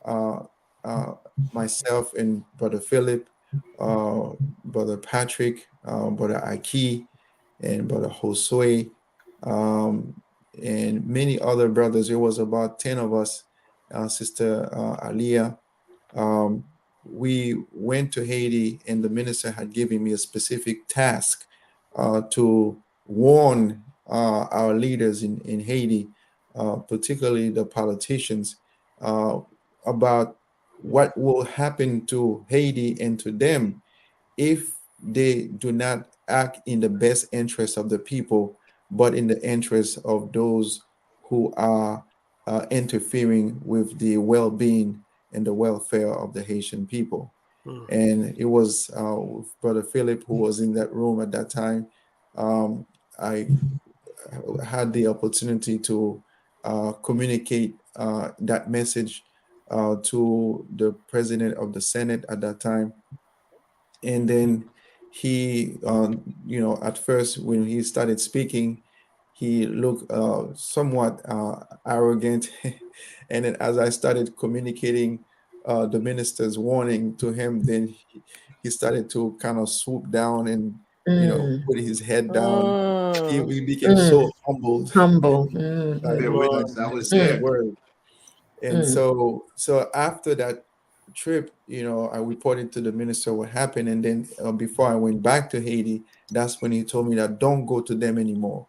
uh, uh, myself and Brother Philip, Brother Patrick, Brother Aki, and Brother Josue, and many other brothers. It was about 10 of us, Sister Aliyah. Um, we went to Haiti, and the minister had given me a specific task to warn our leaders in Haiti, particularly the politicians, uh, about what will happen to Haiti and to them if they do not act in the best interest of the people, but in the interest of those who are interfering with the well-being and the welfare of the Haitian people. And it was with Brother Philip, who was in that room at that time. I had the opportunity to communicate that message to the president of the Senate at that time. And then he, at first when he started speaking, he looked somewhat arrogant. And then as I started communicating the minister's warning to him, then he started to kind of swoop down and put his head down. He became so humbled Humble. by, Bear by witness, the I was minister's there. word. And so after that trip, I reported to the minister what happened. And then before I went back to Haiti, that's when he told me that don't go to them anymore.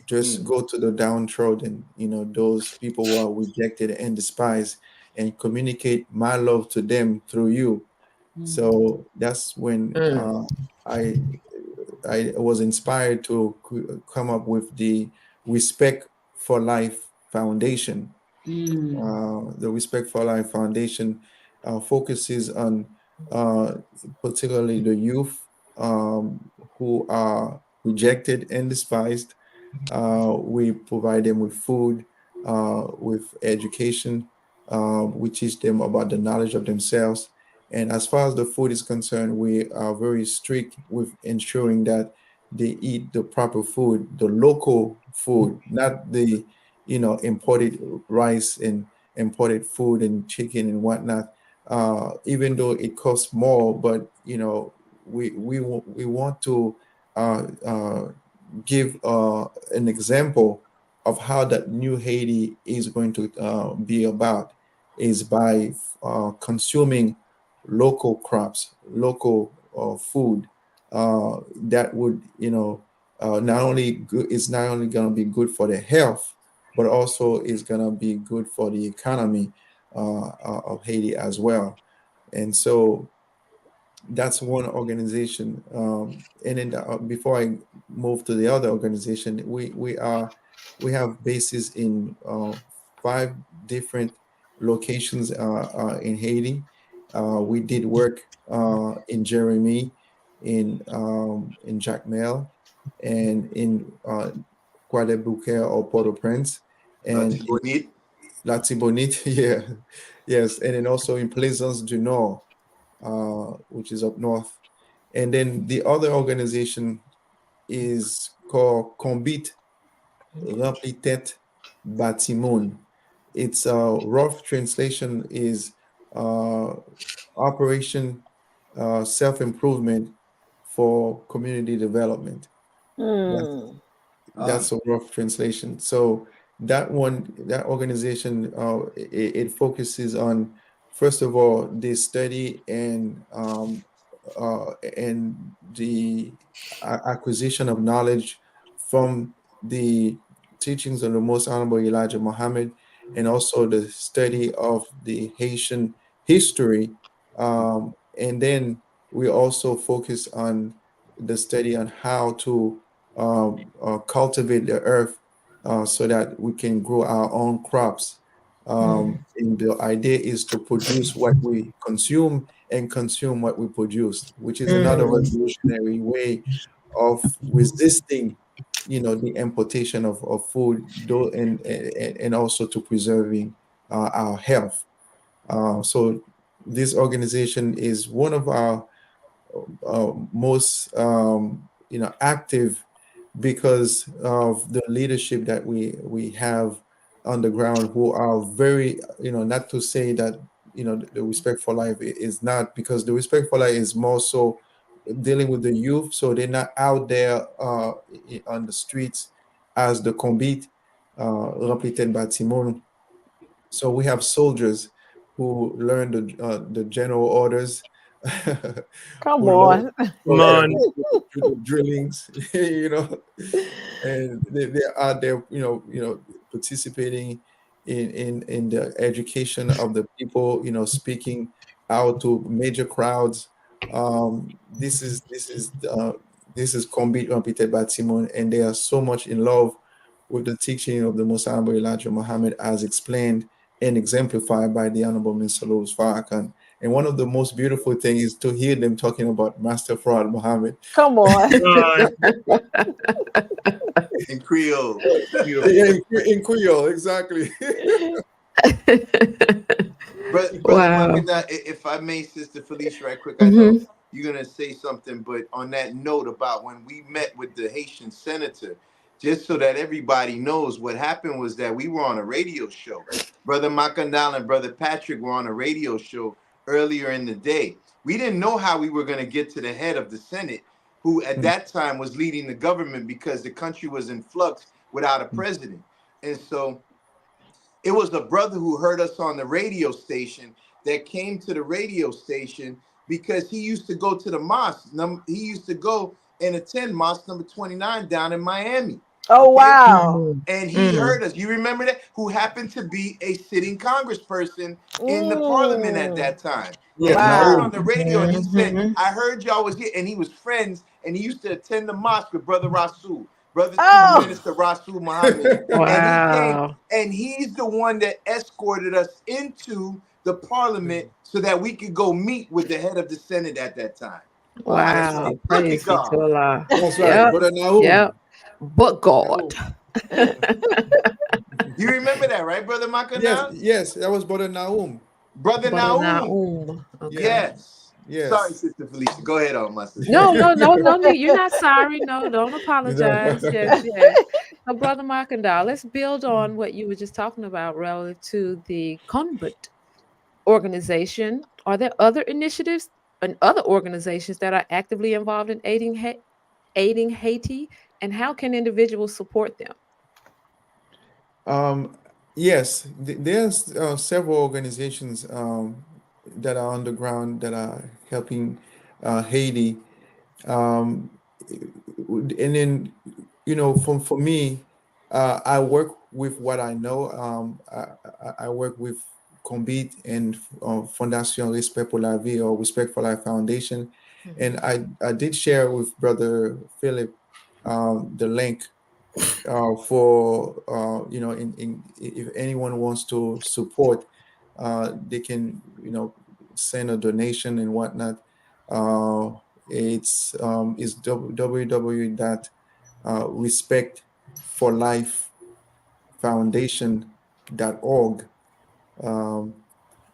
Just go to the downtrodden, those people who are rejected and despised, and communicate my love to them through you. So that's when I I was inspired to come up with the Respect for Life Foundation. The Respect for Life Foundation focuses on particularly the youth who are rejected and despised. We provide them with food, with education. We teach them about the knowledge of themselves. And as far as the food is concerned, we are very strict with ensuring that they eat the proper food, the local food, not the imported rice imported food and chicken and whatnot, even though it costs more. But we want to uh, uh, give an example of how that new Haiti is going to be about, is by consuming local crops, local food, that would, not only good, it's not only going to be good for the health, but also is going to be good for the economy of Haiti as well. And so that's one organization. And then before I move to the other organization, we have bases in 5 different locations in Haiti. We did work in Jeremy, in Jacmel, and in Guadeloupe or Port-au-Prince, and in Bonit. Latibonite, yeah, yes, and then also in Plaisance du Nord, which is up north. And then the other organization is called Combit Rempli Tête Batimoun. Its rough translation is uh, Operation Self-Improvement for Community Development. Hmm. That's a rough translation. So that organization, it focuses on, first of all, the study and the acquisition of knowledge from the teachings of the Most Honorable Elijah Muhammad, and also the study of the Haitian history. And then we also focus on the study on how to cultivate the earth so that we can grow our own crops. And the idea is to produce what we consume and consume what we produce, which is another revolutionary way of resisting, the importation of food, though, and also to preserving our health. So this organization is one of our most active, because of the leadership that we have on the ground, who are very, not to say that the Respect for Life is not, because the Respect for Life is more so dealing with the youth, so they're not out there on the streets as the Combit Rempli Tête Batimoun. So we have soldiers who learn the general orders, Come who learn on. Come on. the drillings, and they are there, participating in the education of the people, speaking out to major crowds. This is Combit Repeated by Timon, and they are so much in love with the teaching of the Most Honorable Elijah Muhammad, as explained and exemplified by the Honorable Mr. Louis Farrakhan. And one of the most beautiful things is to hear them talking about Master Fraud Muhammad. Come on. In Creole. Yeah, in Creole, exactly. Brother Wow. Makina, if I may, Sister Felicia, right quick, I know you're going to say something, but on that note about when we met with the Haitian senator, just so that everybody knows, what happened was that we were on a radio show. Brother Makandal and Brother Patrick were on a radio show earlier in the day. We didn't know how we were going to get to the head of the Senate, who at that time was leading the government because the country was in flux without a president. And so it was a brother who heard us on the radio station that came to the radio station because he used to go to the mosque. He used to go and attend mosque number 29 down in Miami. Oh, Okay? wow. And he heard us. You remember that? Who happened to be a sitting congressperson in the parliament at that time. Yeah, And he got Wow. on the radio and he said, I heard y'all was here. And he was friends and he used to attend the mosque with Brother Rasul, Brother Oh. Minister Rasul Muhammad. And he came and he's the one that escorted us into the parliament so that we could go meet with the head of the Senate at that time. Wow. Look Praise at be God. to Allah. that's right. Yep. Brother Nahum. Yep. But God. You remember that, right, Brother Makana? Yes, that was Brother Nahum. Brother But Naum. Naum. Okay. Yes. Yes. Sorry, Sister Felicia. Go ahead on, my sister. No, you're not sorry. No, don't apologize. Yes, yes. So, Brother Markandar, let's build on what you were just talking about relative to the convent organization. Are there other initiatives and other organizations that are actively involved in aiding Haiti, and how can individuals support them? Um, yes, there's several organizations that are on the ground that are helping Haiti. Um, and then, for me, I work with what I know. I work with Combit and Fondation Respect pour la Vie, or Respect for Life Foundation. And I did share with Brother Philip the link for if anyone wants to support, they can send a donation and whatnot. It's www dot respect for life foundation.org. um,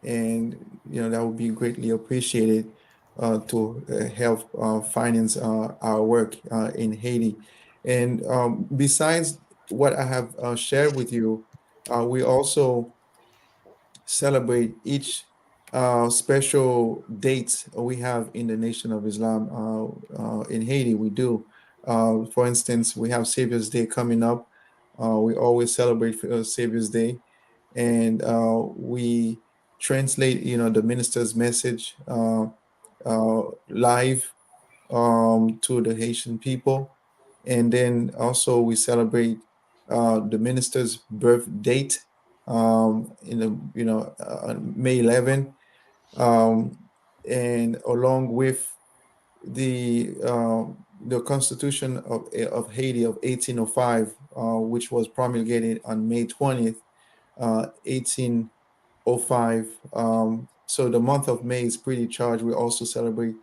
and that would be greatly appreciated to help finance our work in Haiti. And besides what I have shared with you, we also celebrate each special dates we have in the Nation of Islam. In Haiti, we do. For instance, we have Savior's Day coming up. We always celebrate Savior's Day, and we translate, the minister's message live to the Haitian people, and then also we celebrate the minister's birth date in the May 11, um, and along with the Constitution of Haiti of 1805, which was promulgated on May 20th, 1805. So the month of May is pretty charged. We also celebrate,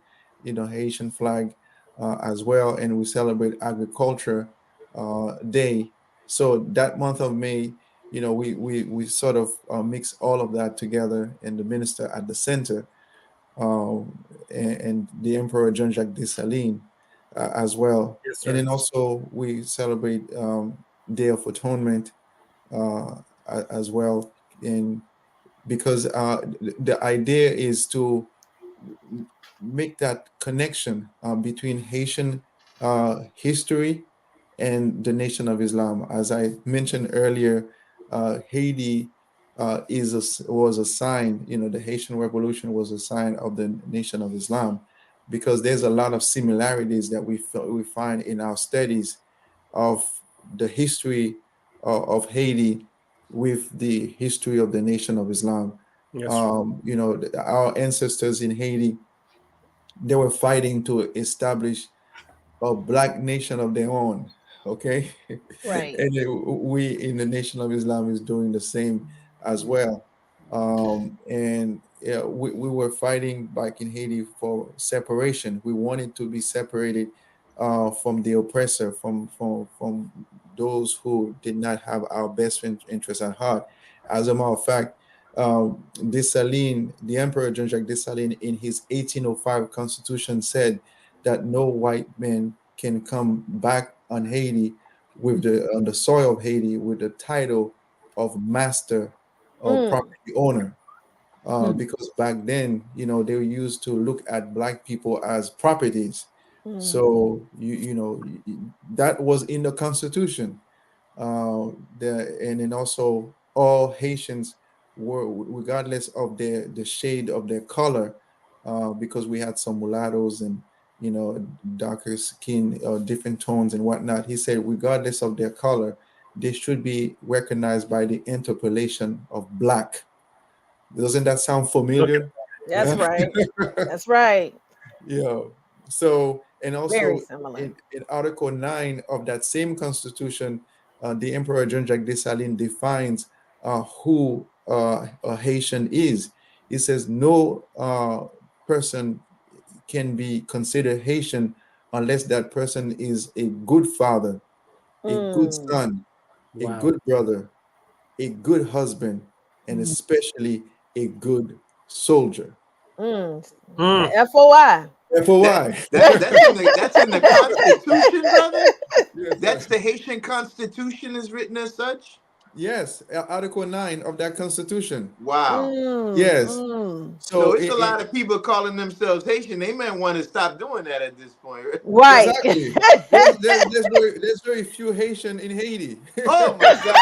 Haitian flag as well, and we celebrate Agriculture Day. So that month of May, we sort of mix all of that together, and the minister at the center, and the Emperor Jean Jacques Dessalines as well. Yes, And sir. then also we celebrate Day of Atonement as well. And because the idea is to make that connection between Haitian history and the Nation of Islam. As I mentioned earlier, Haiti was a sign. The Haitian Revolution was a sign of the Nation of Islam, because there's a lot of similarities that we find in our studies of the history of Haiti with the history of the Nation of Islam. Yes, sir. Our ancestors in Haiti, they were fighting to establish a black nation of their own. Okay. Right. And we in the Nation of Islam is doing the same as well. And yeah, we were fighting back in Haiti for separation. We wanted to be separated from the oppressor, from those who did not have our best interests at heart. As a matter of fact, Dessalines, the Emperor Jean Jacques Dessalines, in his 1805 Constitution said that no white man can come back on Haiti on the soil of Haiti with the title of master or Mm, property owner. mm, Because back then, they used to look at black people as properties. mm, So that was in the Constitution. And then also all Haitians were, regardless of the shade of their color, because we had some mulattoes and darker skin, different tones and whatnot. He said, regardless of their color, they should be recognized by the interpolation of black. Doesn't that sound Look at familiar? that's right. That's right. Yeah. So, and Very also similar. in Article 9 of that same constitution, the Emperor Jean Jacques Dessalines defines who a Haitian is. He says no person can be considered Haitian unless that person is a good father, a good Mm, son, a wow. good brother, a good husband, and Mm. especially a good soldier. mm. Mm. The FOI. FOI. That's in the Constitution, brother. Yes, sir. That's the Haitian Constitution is written as such. Yes, Article 9 of that Constitution. Wow. Yes. So So it's a lot of people calling themselves Haitian. They might want to stop doing that at this point. Right. exactly. There's very few Haitian in Haiti. Oh my God.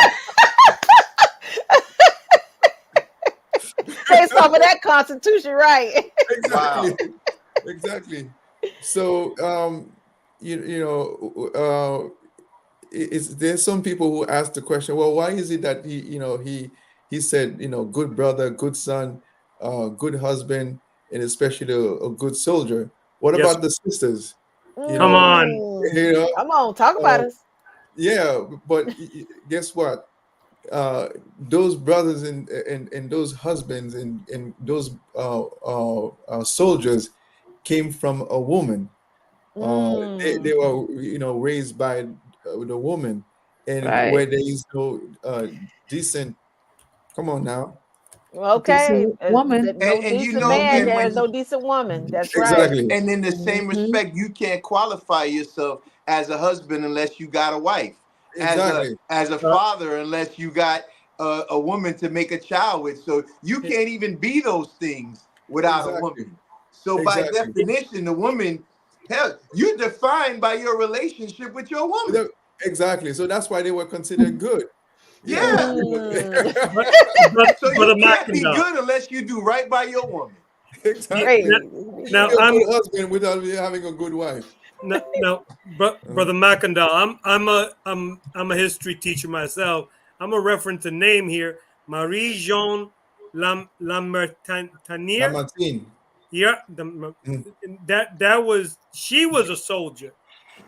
Based off of that constitution, right? exactly. Wow. Exactly. So you know it's there's some people who ask the question, well, why is it that he said, good brother, good son, good husband, and especially a good soldier. What Yes. about the sisters? You Come know, on. you know, Come on, talk about uh, us. yeah, but guess what? Those brothers and those husbands and those soldiers came from a woman. They Mm. were raised by the woman, and Right. where there is no decent. Come on now. Okay, Decent woman. no And you decent know, man. and There's when no decent woman. That's right. Exactly. and in the same Mhm. respect, you can't qualify yourself as a husband unless you got a wife, Exactly. as a Uh, father unless you got a woman to make a child with. So you can't even be those things without a Exactly. woman. So by Exactly. definition, the woman, hell, you're defined by your relationship with your woman. So exactly. So that's why they were considered good. Yeah. Mm. but, but, So Brother you can't be Mackendall. good unless you do right by your woman. exactly. Now, Crazy. You can now be a I'm good husband without having a good wife. now, Uh, Brother Mackendall. I'm a history teacher myself. I'm a reference a name here. Marie Jean Lamartiniere. Lamartine. Yeah, Mm. that was she was a soldier,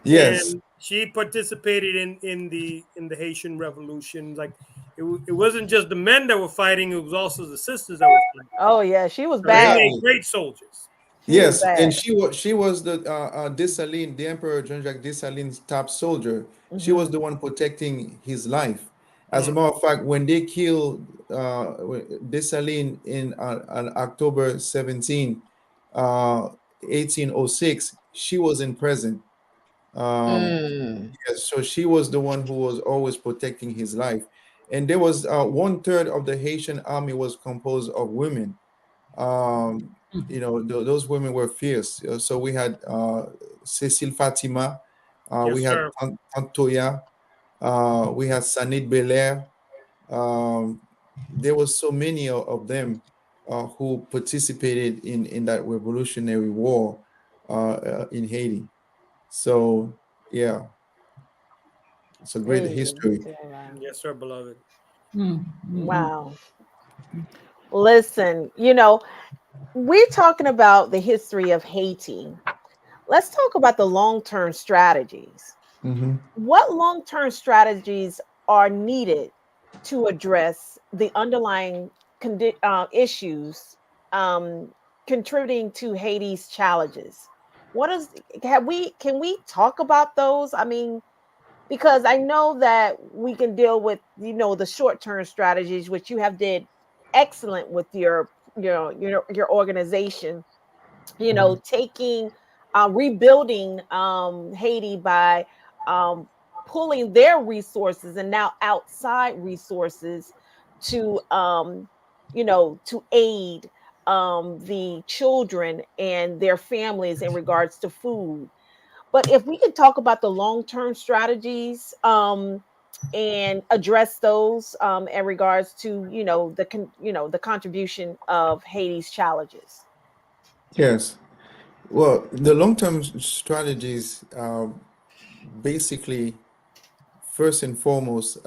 Yes. and she participated in the Haitian Revolution. Like it wasn't just the men that were fighting; it was also the sisters that were fighting. Oh yeah, she was So they bad. made Exactly. great soldiers. She was Yes, and bad. she was the Dessalines, the Emperor Jean-Jacques Dessalines' top soldier. She was Hmm. the one protecting his life. As a Mm. matter of fact, when they killed Dessalines in on October 17, 1806, she was in prison. Um, Mm. yes, so she was the one who was always protecting his life. And there was one third of the Haitian army was composed of women. um, those women were fierce. So we had Cecile Fatima, we Yes, had sir. Tantoya, we had Sanit Belair. Um, there was so many of them who participated in that revolutionary war in Haiti. So yeah, it's a great Hey, history. Yes, sir, beloved. Mm-hmm. wow. Listen, we're talking about the history of Haiti. Let's talk about the long-term strategies. Hmm. What long-term strategies are needed to address the underlying issues um, contributing to Haiti's challenges? What is have we can we talk about those? I mean, because I know that we can deal with the short-term strategies, which you have did excellent with your organization, taking rebuilding Haiti by um, pulling their resources and now outside resources to to aid the children and their families in regards to food. But if we could talk about the long-term strategies and address those in regards to the contribution of Haiti's challenges. Yes. Well, the long-term strategies basically, first and foremost,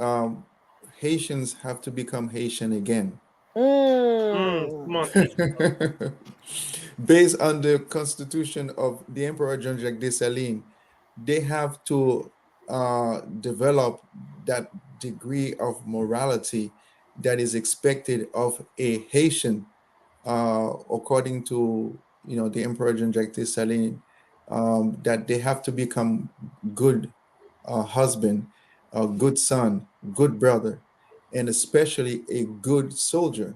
Haitians have to become Haitian again. Come Mm. on, teach me. Based on the constitution of the Emperor Jean-Jacques Dessalines, they have to develop that degree of morality that is expected of a Haitian, according to the Emperor Jean-Jacques Dessalines, that they have to become good husband, a good son, good brother, and especially a good soldier.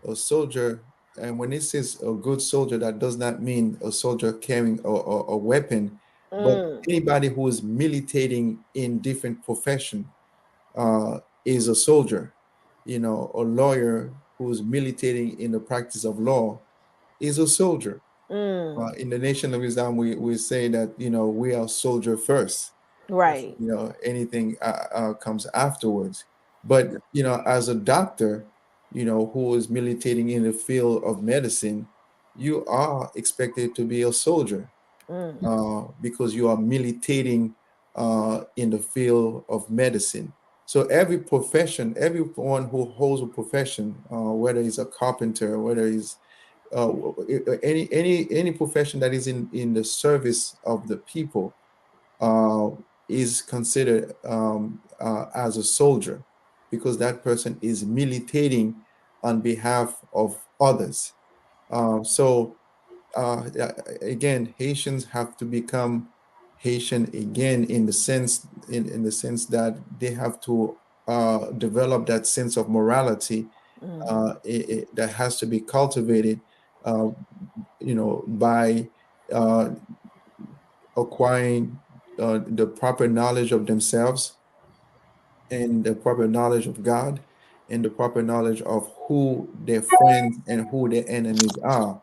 A soldier, and when it says a good soldier, that does not mean a soldier carrying a weapon, But Mm, anybody who is militating in different profession is a soldier. You know, a lawyer who's militating in the practice of law is a soldier. mm, In the Nation of Islam, we say that, you know, we are soldier first. That's right. You know, anything comes afterwards. But, you know, as a doctor, you know, who is militating in the field of medicine, you are expected to be a soldier Mm, because you are militating in the field of medicine. So every profession, everyone who holds a profession, whether he's a carpenter, whether he's uh, any profession that is in the service of the people, uh, is considered as a soldier because that person is militating on behalf of others. So again, Haitians have to become Haitian again in the sense in the sense that they have to develop that sense of morality mm, that has to be cultivated, uh, you know, by uh, acquiring the proper knowledge of themselves and the proper knowledge of God and the proper knowledge of who their friends and who their enemies are.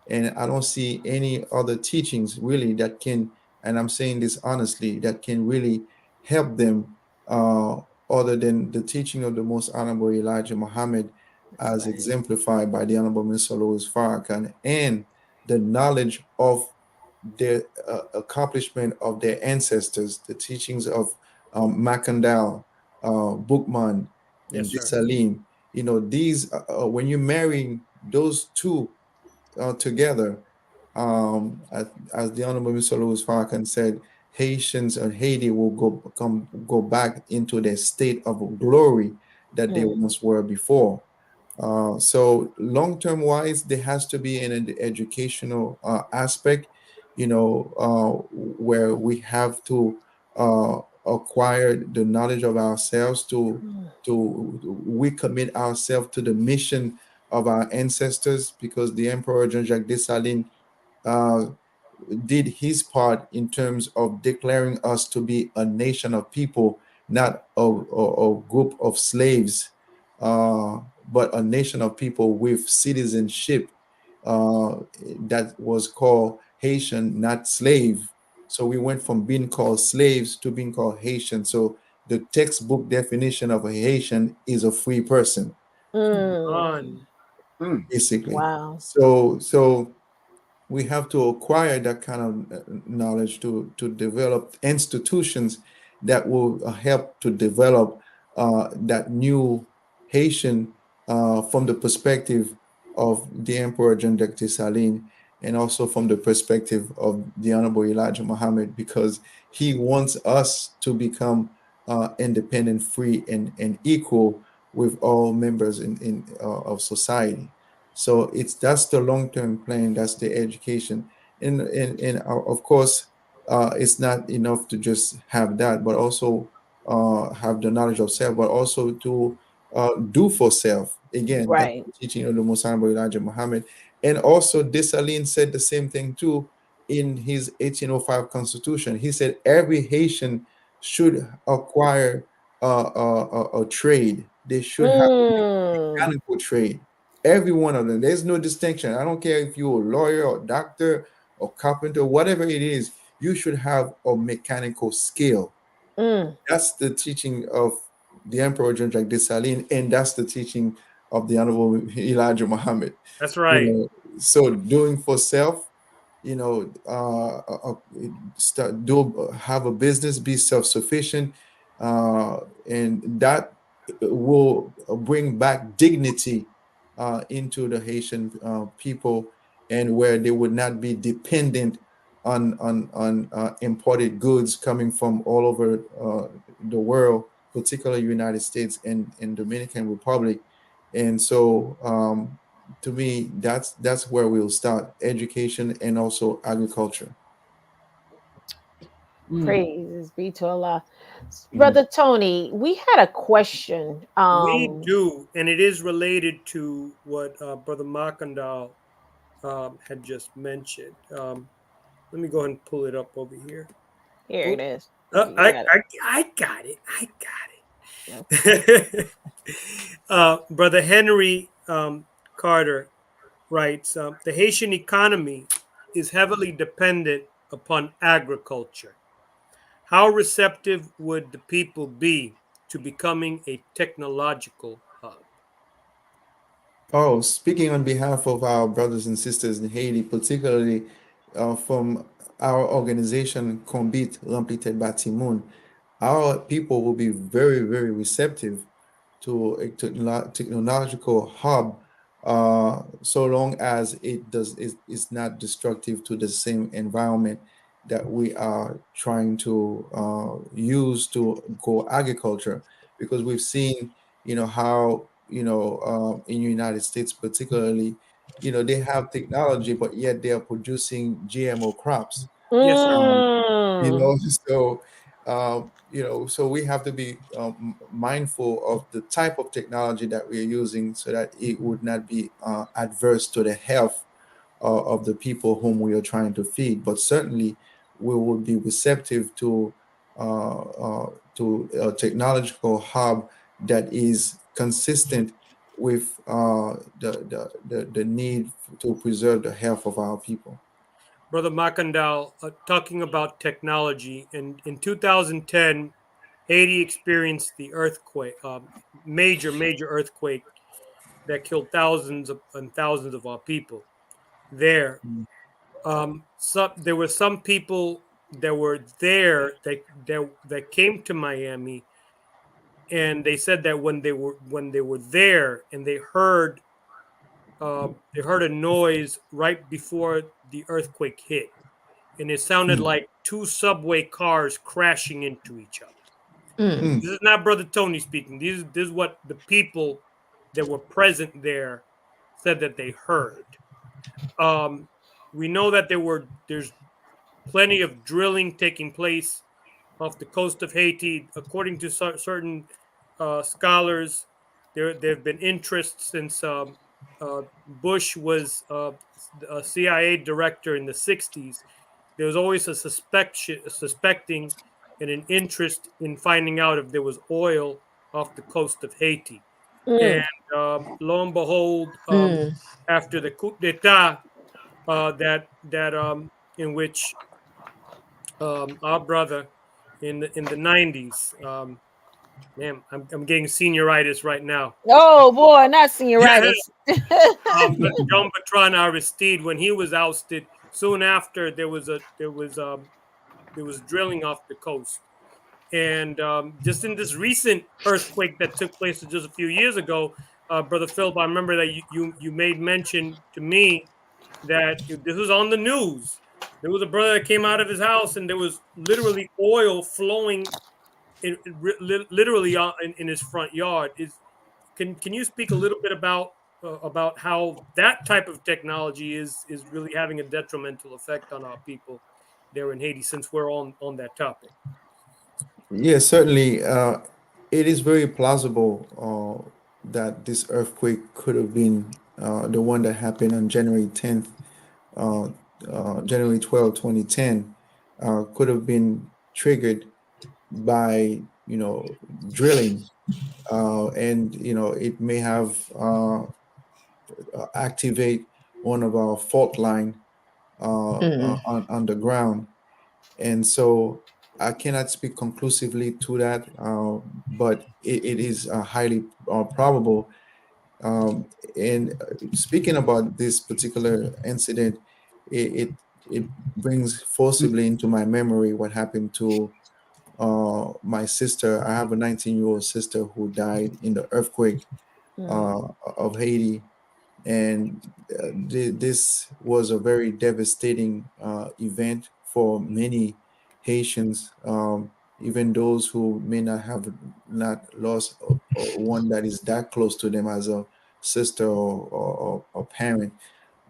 And I don't see any other teachings really that can, and I'm saying this honestly, that can really help them uh, other than the teaching of the most honorable Elijah Muhammad that's as right. exemplified by the honorable Mr. Louis Farrakhan and the knowledge of the accomplishment of their ancestors, the teachings of Macandal, Bookman, yes, and sir. Dessalines. You know, these, when you're marrying those two together, as the Honorable Mr. Louis Farrakhan said, Haitians and Haiti will go back into their state of glory that they Mm, once were before. So long-term wise, there has to be an educational aspect, you know, where we have to acquire the knowledge of ourselves mm, to we commit ourselves to the mission of our ancestors because the Emperor Jean-Jacques Dessalines uh, did his part in terms of declaring us to be a nation of people, not a group of slaves, uh, but a nation of people with citizenship uh, that was called Haitian, not slave. So we went from being called slaves to being called Haitian. So the textbook definition of a Haitian is a free person, Come mm. on. basically. Wow. So we have to acquire that kind of knowledge to develop institutions that will help to develop that new Haitian from the perspective of the Emperor John Dessalines and also from the perspective of the Honorable Elijah Muhammad because he wants us to become independent, free, and equal with all members of society. So it's that's the long-term plan. That's the education, and of course, it's not enough to just have that, but also have the knowledge of self, but also to do for self. Again, that's Right. the teaching of the Most Honorable Elijah Muhammad, and also Dessalines said the same thing too in his 1805 Constitution. He said every Haitian should acquire a trade. They should have Mm, mechanical trade. Every one of them. There's no distinction. I don't care if you're a lawyer or doctor or carpenter, whatever it is, you should have a mechanical skill. mm, That's the teaching of the Emperor John Jacques Dessalines, and that's the teaching of the Honorable Elijah Muhammad. That's You right. know, so doing for self, you know, start do have a business, be self-sufficient, uh, and that will bring back dignity into the Haitian people, and where they would not be dependent on imported goods coming from all over the world, particularly United States and Dominican Republic. And so to me, that's where we'll start education and also agriculture. Mm. praises be to Allah. Mhm. Brother Tony, we had a question. We do, and it is related to what Brother Makandal had just mentioned. Let me go ahead and pull it up over here. Here Oh, it is. uh, You I, got it. I got it. I Okay. got it. Brother Henry Carter writes, the Haitian economy is heavily dependent upon agriculture. How receptive would the people be to becoming a technological hub? Oh, speaking on behalf of our brothers and sisters in Haiti, particularly from our organization, Combit Remplite Batimoun, our people will be very, very receptive to a technological hub, so long as it does is not destructive to the same environment that we are trying to use to go agriculture. Because we've seen, how, in the United States particularly, they have technology, but yet they are producing GMO crops. Yes, sir. You Mm. know so so we have to be mindful of the type of technology that we're using, so that it would not be adverse to the health of the people whom we are trying to feed. But certainly we would be receptive to a technological hub that is consistent with the need to preserve the health of our people. Brother Makandal, talking about technology, and in 2010, Haiti experienced the earthquake, major earthquake that killed thousands and thousands of our people there. There were some people that were there that came to Miami, and they said that when they were there and they heard a noise right before the earthquake hit, and it sounded Mm, like two subway cars crashing into each other. Mm. mm, This is not Brother Tony speaking. This is what the people that were present there said that they heard. Um, we know that there's plenty of drilling taking place off the coast of Haiti. According to certain scholars, there have been interest since Bush was a CIA director in the 60s. There was always suspecting and an interest in finding out if there was oil off the coast of Haiti. And Mm. lo and behold, Mm. after the coup d'état, that in which our brother in the 90s. Man, I'm getting senioritis right now. Oh boy, not senioritis. John Bertrand Aristide, when he was ousted, soon after there was drilling off the coast, and just in this recent earthquake that took place just a few years ago, brother Philip, I remember that you made mention to me that this was on the news. There was a brother that came out of his house, and there was literally oil flowing literally in his front yard. Can you speak a little bit about how that type of technology is really having a detrimental effect on our people there in Haiti, since we're on that topic? yes, certainly. It is very plausible that this earthquake could have been the one that happened on January 10th, uh, January 12, 2010, could have been triggered by, drilling. And, it may have activate one of our fault line Mm. on the ground. And so I cannot speak conclusively to that, but it is highly probable. And speaking about this particular incident, it brings forcibly into my memory what happened to my sister. I have a 19-year-old sister who died in the earthquake Mm. uh, of Haiti, and this was a very devastating event for many Haitians, even those who may not have not lost one that is that close to them as a sister or parent.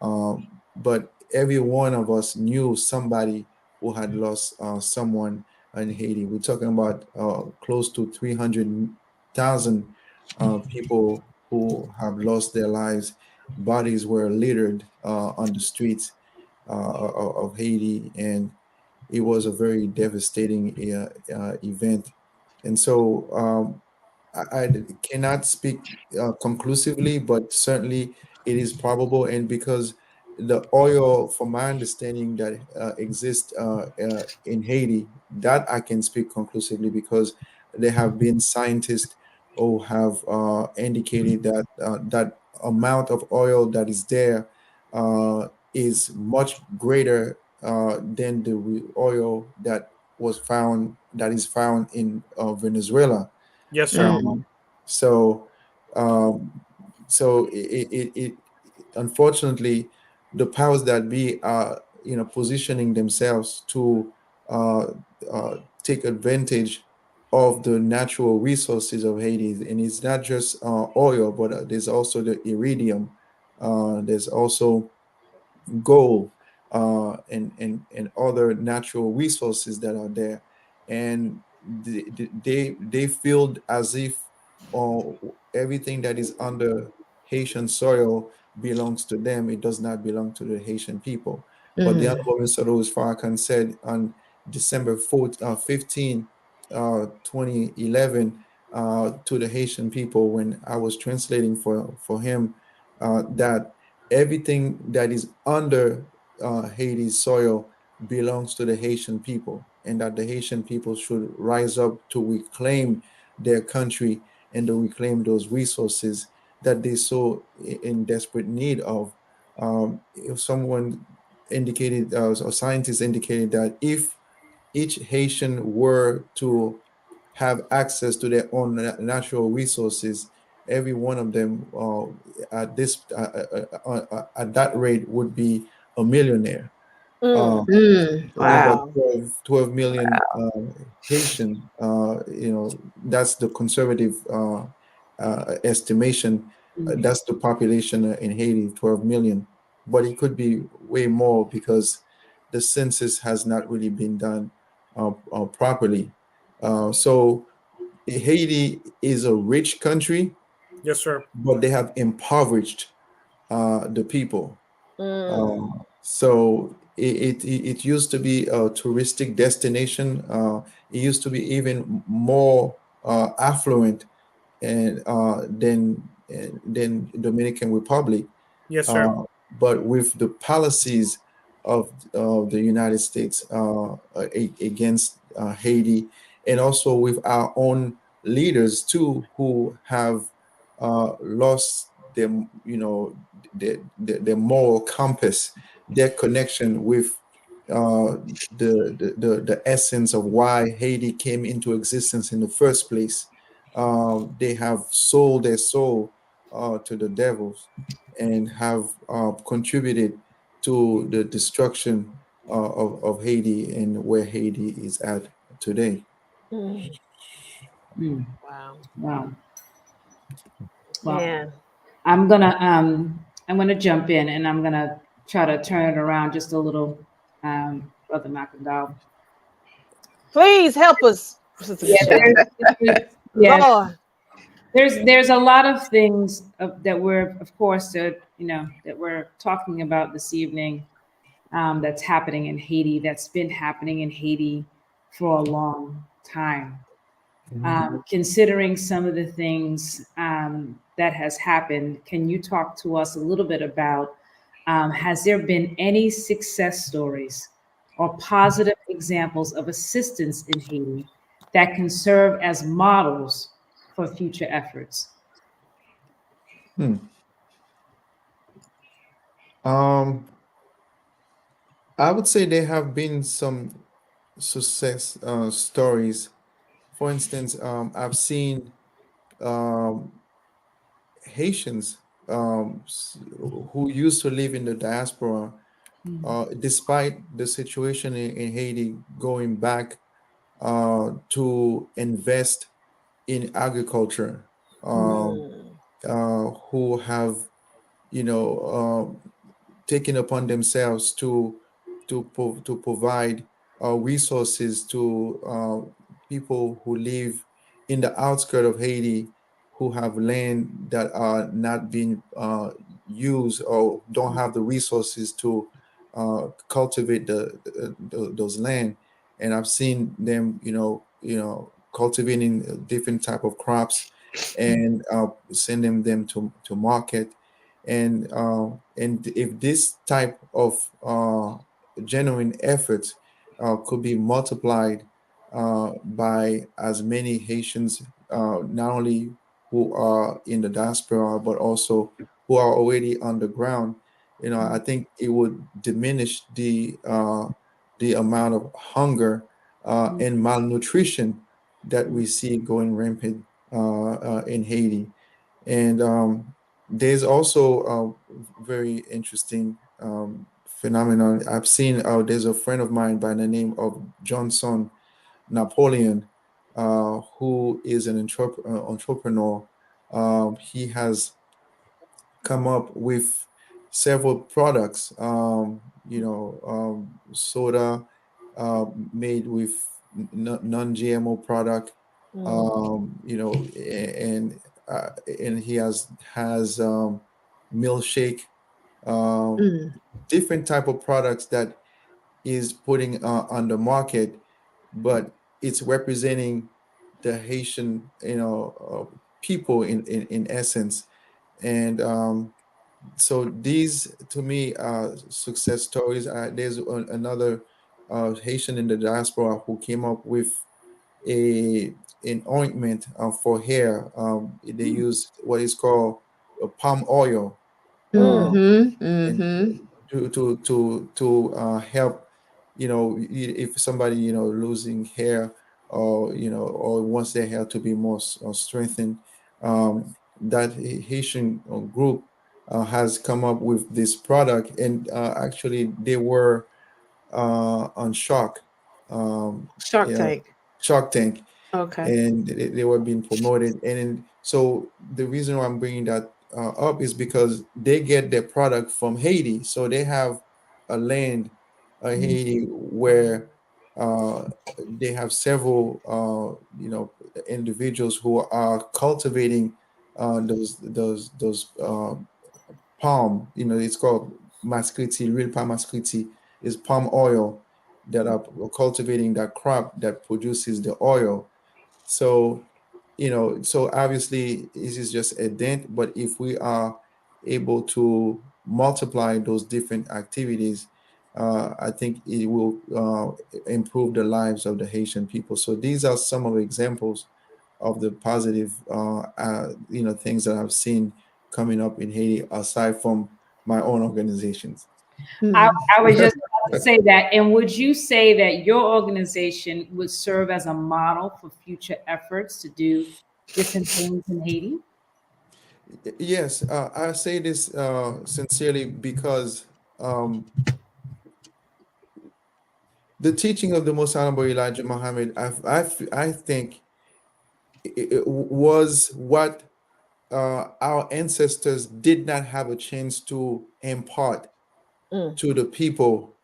But every one of us knew somebody who had lost someone in Haiti. We're talking about close to 300,000 people who have lost their lives. Bodies were littered on the streets. of Haiti, and it was a very devastating event. And so I cannot speak conclusively, but certainly it is probable. And because the oil, from my understanding, that exists in Haiti, that I can speak conclusively because there have been scientists who have indicated that that amount of oil that is there is much greater than the oil that is found in Venezuela. Yes, sir. Mm. um, so, um, so it unfortunately, the powers that be are, positioning themselves to uh, take advantage of the natural resources of Haiti, and it's not just oil, but there's also the iridium. There's also gold, and other natural resources that are there, and they feel as if uh, everything that is under Haitian soil belongs to them. It does not belong to the Haitian people. But the Mm. Honorable Mr. Louis Farrakhan said on December 4th, 15, 2011, to the Haitian people when I was translating for him, that everything that is under Haiti's soil belongs to the Haitian people, and that the Haitian people should rise up to reclaim their country and to reclaim those resources that they so in desperate need of. If someone indicated, or scientists indicated, that if each Haitian were to have access to their own natural resources, every one of them at that rate would be a millionaire. Mm. Uh, talking about Wow. 12 million Haitian, that's the conservative estimation. That's the population in Haiti, 12 million. But it could be way more because the census has not really been done properly. So Haiti is a rich country, Yes, sir. but they have impoverished the people. Mm. So it used to be a touristic destination. It used to be even more affluent and than Dominican Republic. Yes, sir. Uh, but with the policies of the United States against Haiti, and also with our own leaders too, who have lost their, their moral compass, their connection with the essence of why Haiti came into existence in the first place. They have sold their soul to the devils and have contributed to the destruction of Haiti and where Haiti is at today. Mm. Mm. Wow. Wow. Well, Man. I'm gonna jump in and I'm gonna try to turn it around just a little, Brother Mackendall. Please help us, Sister Yeah, Michelle. yeah, Lord. there's a lot of things that we're, of course, that we're talking about this evening, that's happening in Haiti, that's been happening in Haiti for a long time. Considering some of the things that has happened, can you talk to us a little bit about, has there been any success stories or positive examples of assistance in Haiti that can serve as models for future efforts? Hmm. Um, I would say there have been some success stories. For instance, I've seen um, Haitians who used to live in the diaspora, despite the situation in Haiti, going back to invest in agriculture, Mm. who have, you know, taken upon themselves to provide resources to people who live in the outskirts of Haiti, who have land that are not being used or don't have the resources to cultivate those land, and I've seen them, cultivating different type of crops, and sending them to market, and if this type of genuine effort could be multiplied by as many Haitians, not only who are in the diaspora, but also who are already on the ground. I think it would diminish the amount of hunger and malnutrition that we see going rampant in Haiti. And there's also a very interesting phenomenon I've seen. There's a friend of mine by the name of Johnson Napoleon, who is an entrepreneur. He has come up with several products, soda made with non-GMO product, and and he has milkshake, um, Mm. different type of products that is putting on the market, but it's representing the Haitian, people in essence. And so these, to me, are success stories. There's another Haitian in the diaspora who came up with a an ointment for hair. They use what is called palm oil, uh, Mm-hmm. and Mm-hmm. to help, if somebody, losing hair, or wants their hair to be more strengthened. That Haitian group has come up with this product, and actually they were on um, Shark you know, Tank. Shark Tank, Okay. and they were being promoted. And so the reason why I'm bringing that up is because they get their product from Haiti, so they have a land, Haiti, where uh, they have several, individuals who are cultivating those palm. It's called mascriti, real palm mascriti is palm oil that are cultivating that crop that produces the oil. So, so obviously this is just a dent, but if we are able to multiply those different activities, I think it will improve the lives of the Haitian people. So these are some of the examples of the positive, things that I've seen coming up in Haiti, aside from my own organizations. I, Hmm. I was just about to say that. And would you say that your organization would serve as a model for future efforts to do different things in Haiti? Yes, I say this sincerely because the teaching of the Most Honorable Elijah Muhammad, I think, it was what our ancestors did not have a chance to impart Mm. to the people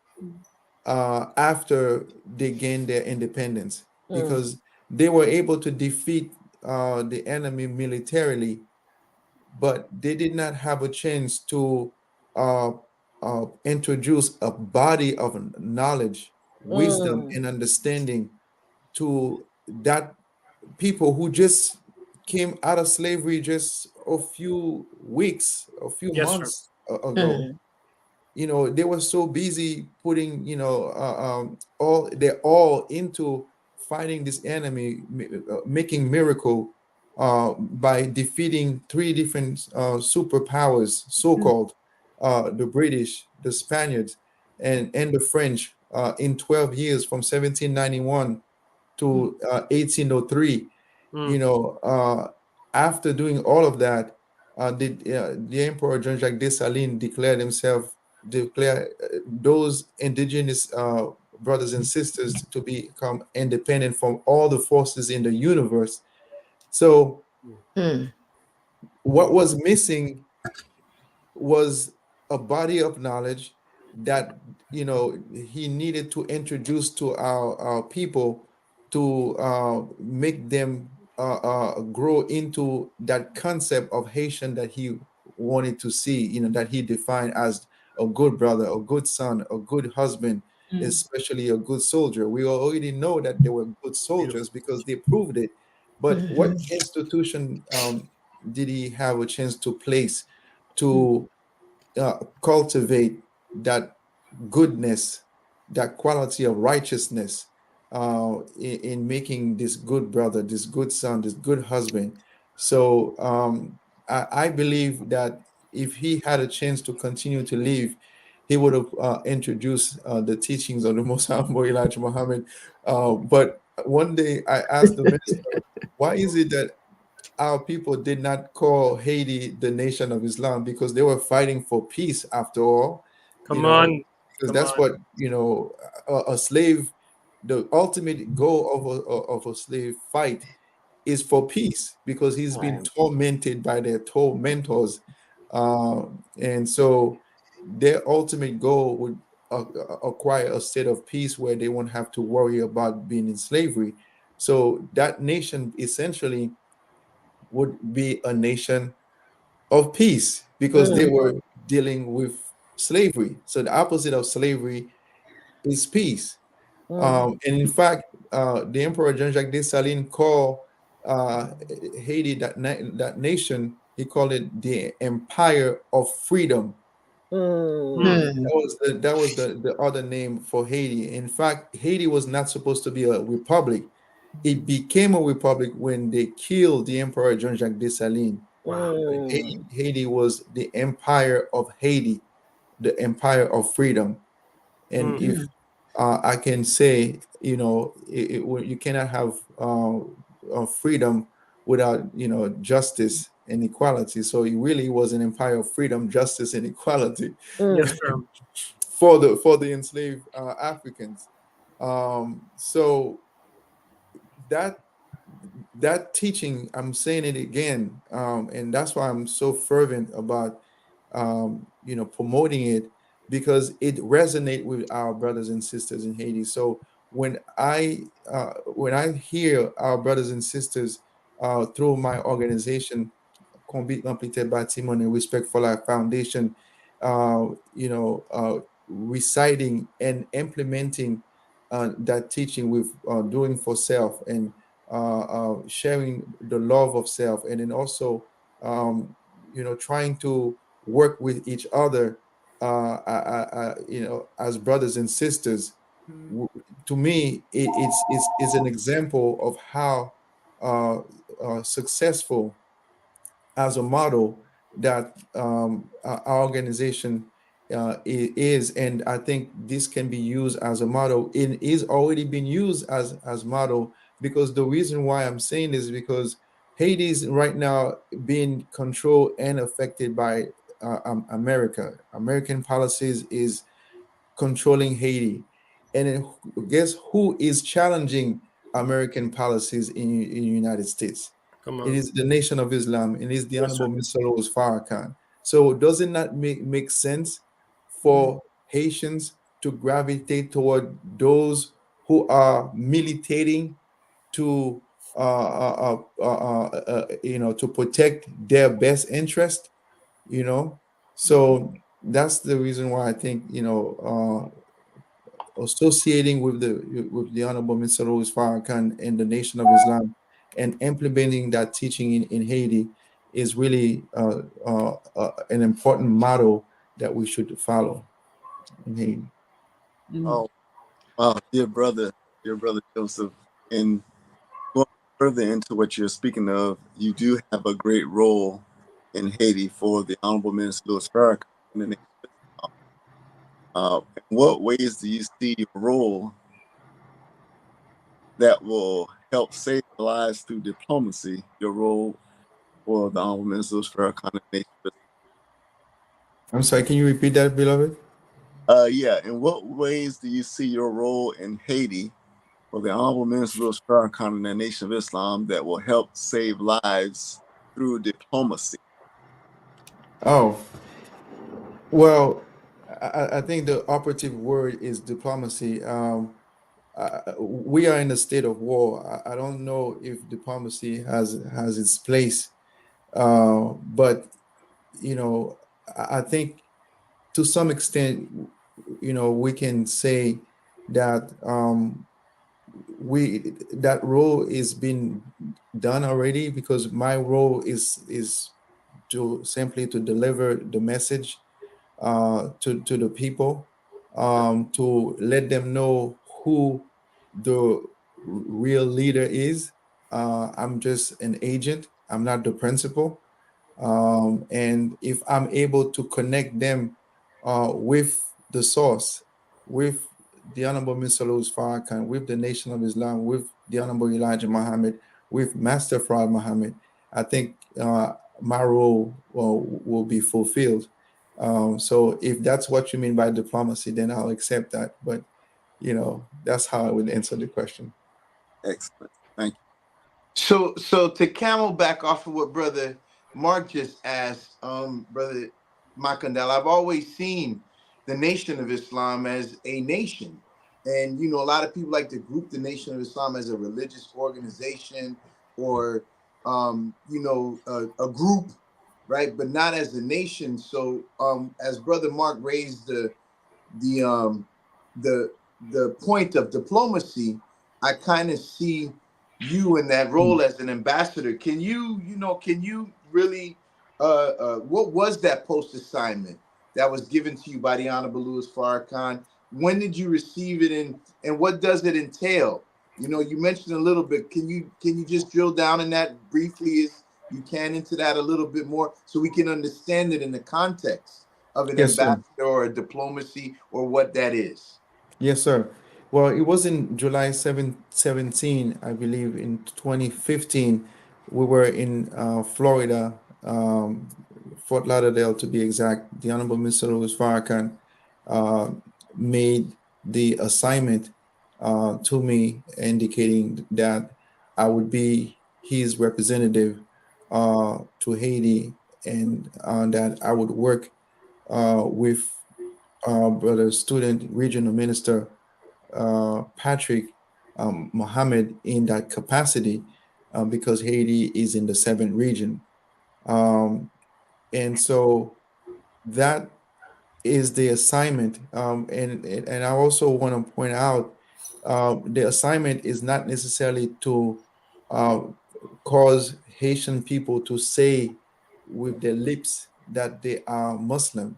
after they gained their independence, Mm. because they were able to defeat the enemy militarily, but they did not have a chance to uh, introduce a body of knowledge, wisdom, Mm. and understanding to that people who just came out of slavery just a few weeks, a few Yes, sir. months ago. Mm. They were so busy putting, all they're all into fighting this enemy, making miracle by defeating three different superpowers, so-called, the British, the Spaniards, and the French, in 12 years, from 1791 to 1803. Mm. you know uh, After doing all of that, the Emperor Jean-Jacques Dessalines declare those indigenous brothers and sisters to become independent from all the forces in the universe. So Mm. what was missing was a body of knowledge that, he needed to introduce to our people, to make them grow into that concept of Haitian that he wanted to see, that he defined as a good brother, a good son, a good husband, Mm. especially a good soldier. We already know that they were good soldiers because they proved it. But what institution did he have a chance to place to cultivate that goodness, that quality of righteousness in making this good brother, this good son, this good husband? So I believe that if he had a chance to continue to live, he would have introduced the teachings of the Most Honorable Elijah Muhammad. But one day I asked the minister, why is it that our people did not call Haiti the nation of Islam? Because they were fighting for peace after all, you Come know, on. because Come that's on. what, a slave, the ultimate goal of a slave fight is for peace, because he's been Right. tormented by their tormentors. And so their ultimate goal would acquire a state of peace where they won't have to worry about being in slavery. So that nation essentially would be a nation of peace, because they Mm, were dealing with slavery. So the opposite of slavery is peace. mm, And in fact, the Emperor Jean-Jacques Dessalines called uh, Haiti, that nation, he called it the Empire of Freedom. Mm. mm, That was the other name for Haiti. In fact, Haiti was not supposed to be a republic. It became a republic when they killed the Emperor Jean-Jacques Dessalines. Wow. mm, Haiti was the Empire of Haiti, the Empire of Freedom. And Mm. if mm, I can say, you cannot have freedom without, justice and equality. So it really was an empire of freedom, justice, and equality mm, Yes, sir. for the enslaved Africans. So that that teaching, I'm saying it again, and that's why I'm so fervent about promoting it, because it resonates with our brothers and sisters in Haiti. So when I hear our brothers and sisters through my organization, Completed by Timon and Respect for Life Foundation, uh, reciting and implementing that teaching with doing for self, and sharing the love of self, and then also trying to work with each other, as brothers and sisters. W- to me, it's an example of how uh, successful as a model that our organization is. And I think this can be used as a model. It is already been used as model, because the reason why I'm saying this is because Haiti is right now being controlled and affected by America. American policies is controlling Haiti. And then guess who is challenging American policies in the United States? Come It on. is the Nation of Islam, and it is the Yes, sir. Honorable Mr. Louis Farrakhan. So does it not make sense mm, for Haitians to gravitate toward those who are militating to to protect their best interest, you know? So that's the reason why I think, associating with the Honorable Mr. Louis Farrakhan and the Nation of Islam, and implementing that teaching in Haiti is really an important model that we should follow in Haiti. Mm. Oh, wow, dear brother Joseph, and going further into what you're speaking of, you do have a great role in Haiti for the Honorable Minister Louis Farrakhan. In the nation of Islam. In what ways do you see your role that will help save lives through diplomacy? Your role for the Honorable Minister Louis Farrakhan in the nation of I'm sorry, can you repeat that, beloved? Islam? Yeah. In what ways do you see your role in Haiti for the Honorable Minister Louis Farrakhan in the nation of Islam that will help save lives through diplomacy? Oh, well, I think the operative word is diplomacy. We are in a state of war. I don't know if diplomacy has its place, but I think to some extent, we can say that we that role is been done already, because my role is to simply to deliver the message to the people, to let them know who the real leader is. I'm just an agent. I'm not the principal. And if I'm able to connect them with the source, with the Honorable Mr. Louis Farrakhan, with the Nation of Islam, with the Honorable Elijah Muhammad, with Master Fard Muhammad, I think my role will be fulfilled. So if that's what you mean by diplomacy, then I'll accept that. But that's how I would answer the question. Excellent. Thank So to camel back off of what brother Mark just asked, brother Makandal, I've always seen the Nation of Islam as a nation, and a lot of people like to group the Nation of Islam as a religious organization or a group, right? But not as a nation. So as brother Mark raised the um the the point of diplomacy, I kind of see you in that Mm. role as an ambassador. Can you really what was that post assignment that was given to you by the Honorable Louis Farrakhan? When did you receive it, and what does it entail? You mentioned a little bit. Can you just drill down in that briefly as you can into that a little bit more so we can understand it in the context of an Yes, sir. ambassador or a diplomacy or what that is? Yes, sir. Well, it was in July 17, I believe, in 2015. We were in Florida, Fort Lauderdale to be exact. The Honorable Mr. Louis Farrakhan uh, made the assignment to me, indicating that I would be his representative to Haiti, and that I would work with brother student regional minister Patrick Mohammed in that capacity, because Haiti is in the seventh region. Um, and so that is the assignment. And I also want to point out the assignment is not necessarily to uh, cause Haitian people to say with their lips that they are Muslim,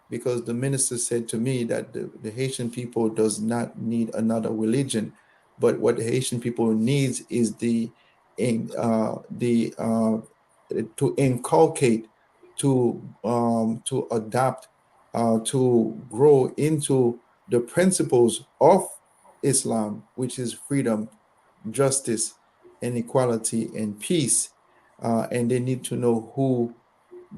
because the minister said to me that the Haitian people does not need another religion, but what the Haitian people needs is the to inculcate, to adopt, to grow into the principles of Islam, which is freedom, justice, and equality and peace. And they need to know who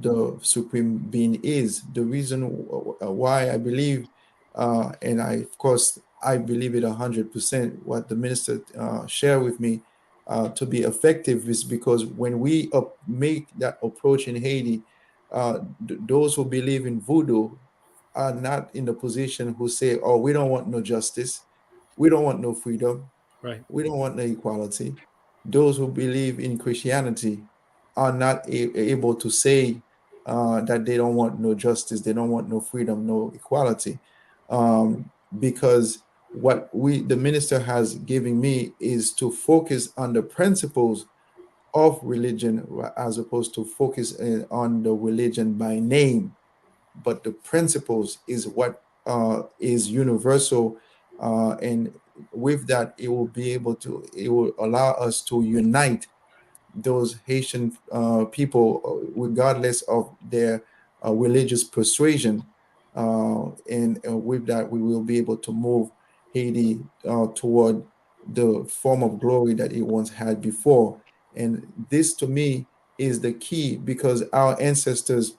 the supreme being is. The reason why I believe, and of course, I believe it 100%. What the minister shared with me to be effective is because when we make that approach in Haiti, those who believe in voodoo are not in the position who say, "Oh, we don't want no justice, we don't want no freedom, Right. we don't want no equality." Those who believe in Christianity are not able to say that they don't want no justice, they don't want no freedom, no equality, because what the minister has given me is to focus on the principles of religion, as opposed to focus on the religion by name, but the principles is what is universal, and with that it will allow us to unite those Haitian people, regardless of their religious persuasion. And with that, we will be able to move Haiti toward the form of glory that it once had before. And this, to me, is the key, because our ancestors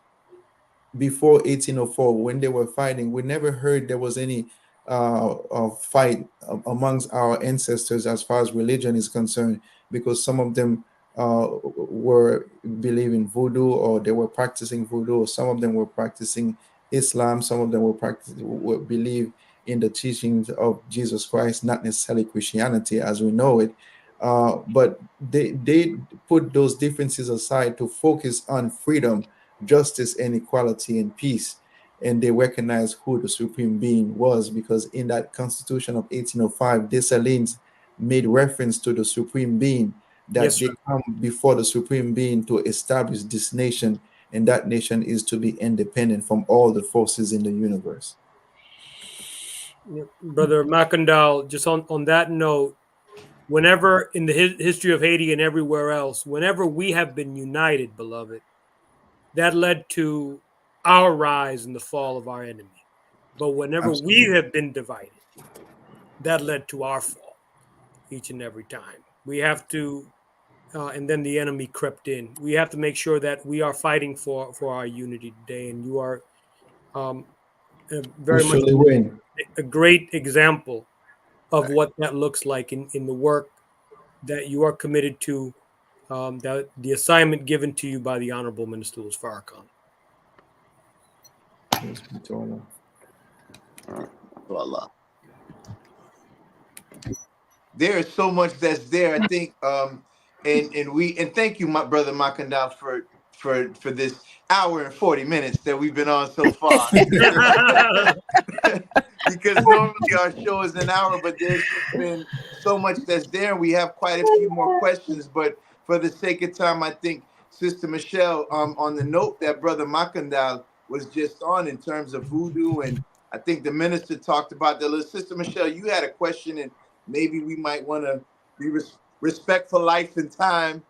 before 1804, when they were fighting, we never heard there was any fight amongst our ancestors as far as religion is concerned, because some of them were believing voodoo, or they were practicing voodoo, or some of them were practicing Islam, some of them were believe in the teachings of Jesus Christ, not necessarily Christianity as we know it. But they put those differences aside to focus on freedom, justice, and equality and peace. and they recognized who the supreme being was, because in that Constitution of 1805, Dessalines made reference to the supreme being, Yes, that sir. they come before the supreme being to establish this nation, and that nation is to be independent from all the forces in the universe. Yeah, Brother Makandal, just on that note, whenever in the history of Haiti and everywhere else, whenever we have been united, beloved, that led to our rise and the fall of our enemy. But whenever we Absolutely. have been divided, that led to our fall each and every time. We have to, and then the enemy crept in. We have to make sure that we are fighting for our unity today. And you are um, We very much surely win. a great example of what that looks like in the work that you are committed to, that the assignment given to you by the Honorable Minister Louis Farrakhan. Praise be to Allah. Allah. There is so much that's there. I think, and thank you, my brother Makandal, for this hour and 40 minutes that we've been on so far. Because normally our show is an hour, but there's just been so much that's there. We have quite a few more questions, but for the sake of time, I think Sister Michelle, on the note that Brother Makandal was just on in terms of voodoo, and I think the minister talked about that. Sister Michelle, you had a question, and maybe we might want to be respectful life and time.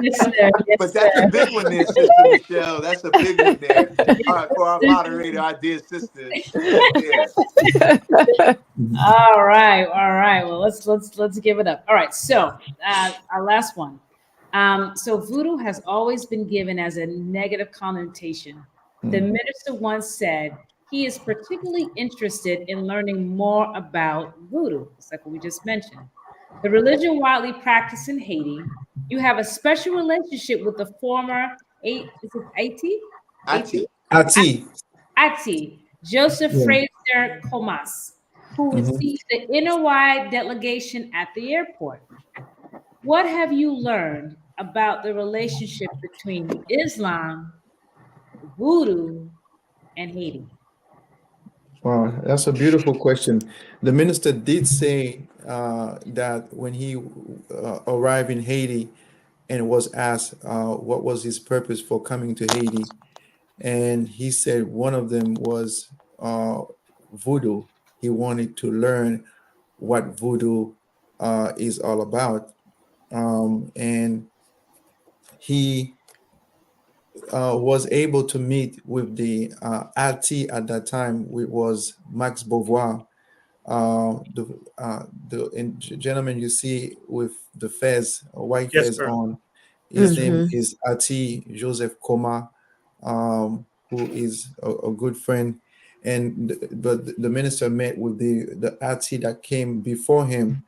Yes, sir. But Yes, that's a sir. big one there, Sister Michelle. That's a big one there. All right, for our moderator, our dear sister, right there. All right, all right. Well, let's give it up. All right, so our last one. So voodoo has always been given as a negative connotation. The minister once said he is particularly interested in learning more about voodoo. It's like what we just mentioned. The religion widely practiced in Haiti. You have a special relationship with the former is it Haiti? Haiti? Ati. Ati. Ati, Joseph Yeah. Fraser Comas, who Mhm. received the Inner delegation at the airport. What have you learned about the relationship between Islam, voodoo, and Haiti? Wow, that's a beautiful question. The minister did say that when he arrived in Haiti and was asked what was his purpose for coming to Haiti, and he said one of them was voodoo. He wanted to learn what voodoo is all about, and he was able to meet with the RT at that time, which was Max Beauvoir, the gentleman you see with the fez, white Yes, fez sir. on. His name Mhm. is Ati Joseph Koma, who is a good friend. And but the minister met with the Ati that came before him,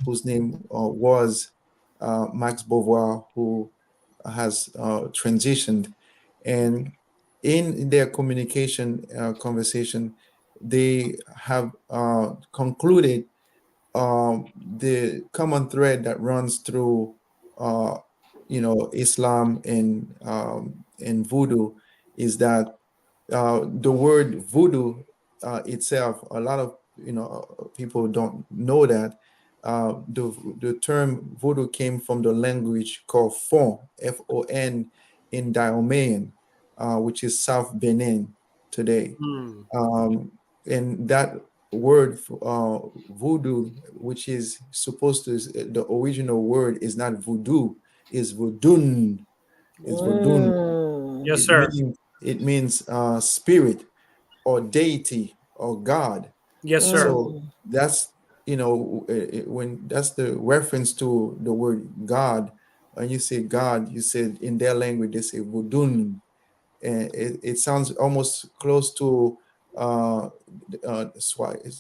whose name was Max Beauvoir, who has transitioned. And in their communication conversation, they have concluded the common thread that runs through, uh, Islam and voodoo is that the word voodoo itself, a lot of people don't know that the term voodoo came from the language called Fon, Fon, in Dahomey, which is South Benin today. Hmm. Um, and that word voodoo, which is supposed to, the original word is not voodoo, is voodoo, is voodoo. Mm. Yes, It sir. means spirit or deity or God. Yes, sir. So Mm. that's, when that's the reference to the word God. When you say God, you said in their language they say voodoo, and it sounds almost close to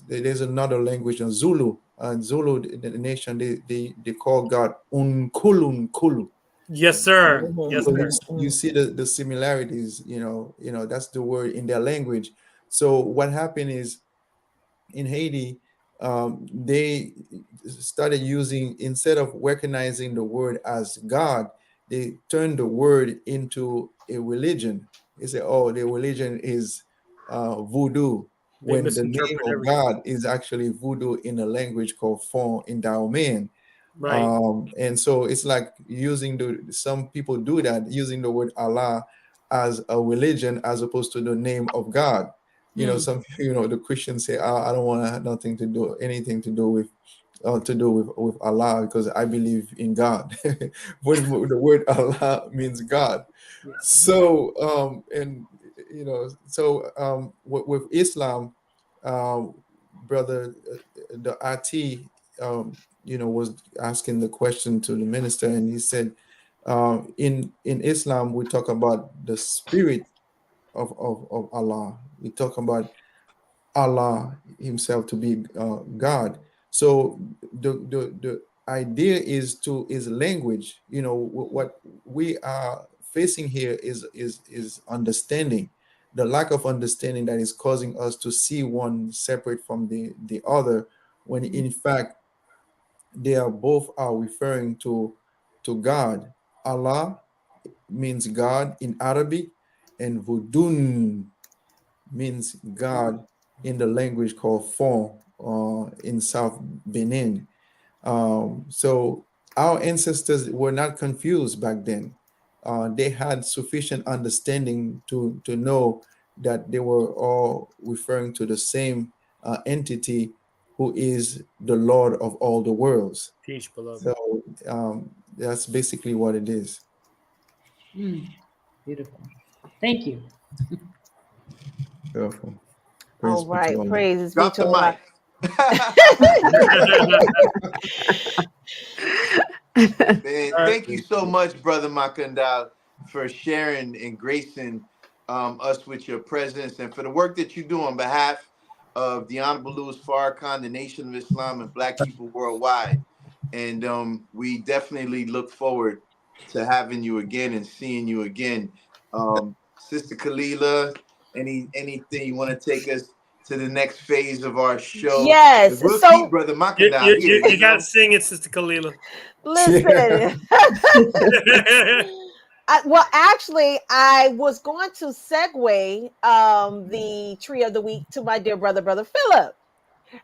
there's another language in Zulu. Zulu, the nation, they call God Unkulu Nkulu. Yes, sir. Yes, Mhm. So sir. you see the similarities, that's the word in their language. So what happened is in Haiti, they started using, instead of recognizing the word as God, they turn the word into a religion. They say, oh, the religion is voodoo, They when the name misinterpret of everything. God is actually voodoo in a language called Fon in Dahomey. Right. And so it's like using some people do that, using the word Allah as a religion as opposed to the name of God. Some the Christians say, I don't want to have nothing to do, anything to do with Allah, because I believe in God. When the word Allah means God. Yeah. So and with Islam, brother, the RT was asking the question to the minister, and he said, in Islam we talk about the spirit of Allah. We talk about Allah himself to be God. So the idea is language. What we are facing here is understanding. The lack of understanding that is causing us to see one separate from the other, when in fact they are both are referring to God. Allah means God in Arabic, and Vudun means God in the language called Fon in South Benin. So our ancestors were not confused back then. They had sufficient understanding to know that they were all referring to the same entity, who is the Lord of all the worlds. Peace, beloved. So that's basically what it is. Beautiful. Thank you. Beautiful. Praise All be to right. Allah. Praises be Drop to the Allah. mic. Man, thank you so much, Brother Makandal, for sharing and gracing us with your presence, and for the work that you do on behalf of the Honorable Louis Farrakhan, the Nation of Islam, and Black people worldwide. And we definitely look forward to having you again and seeing you again. Sister Kalila, anything you want to take us to the next phase of our show? Yes. We'll keep So Brother You, Makandal you, here, you, you you got to know? sing it, Sister Kalila. listen. Well, actually, I was going to segue the tree of the week to my dear brother Philip.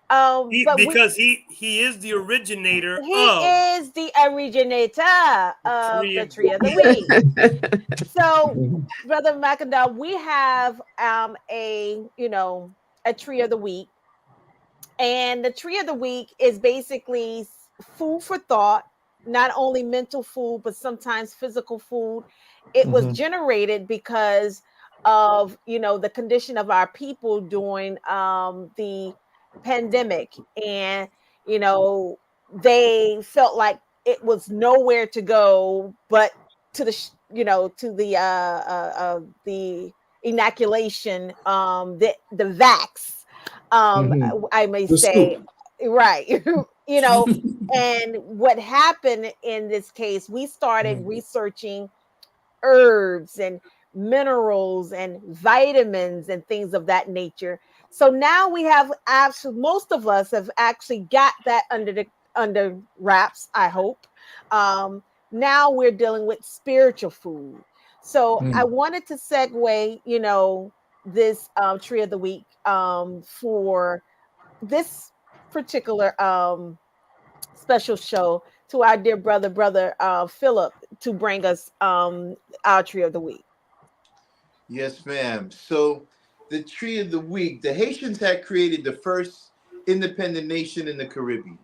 But Because he is the originator he of is the originator the of tree the of tree of the the week. So, Brother McIndoe, we have a tree of the week, and the tree of the week is basically food for thought, not only mental food, but sometimes physical food. It was Mhm. generated because of, the condition of our people during the pandemic. And, they felt like it was nowhere to go but to the inoculation, the vax, Mhm. I may The say, scoop. right. you know, and what happened in this case, we started Mhm. researching herbs and minerals and vitamins and things of that nature. So now we have actually, most of us have actually got that under wraps, I hope. Um, Now we're dealing with spiritual food. So I Mm. wanted to segue, this tree of the week for this particular special show to our dear brother Philip, to bring us our tree of the week. Yes, ma'am. So, the tree of the week, the Haitians had created the first independent nation in the Caribbean.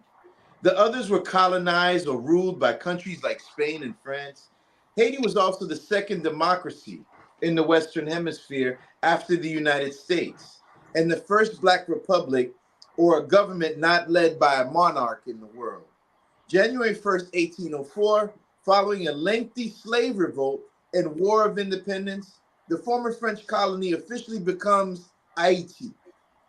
The others were colonized or ruled by countries like Spain and France. Haiti was also the second democracy in the Western Hemisphere after the United States, and the first Black republic, or a government not led by a monarch, in the world. January 1st, 1804, following a lengthy slave revolt and War of Independence, the former French colony officially becomes Haiti,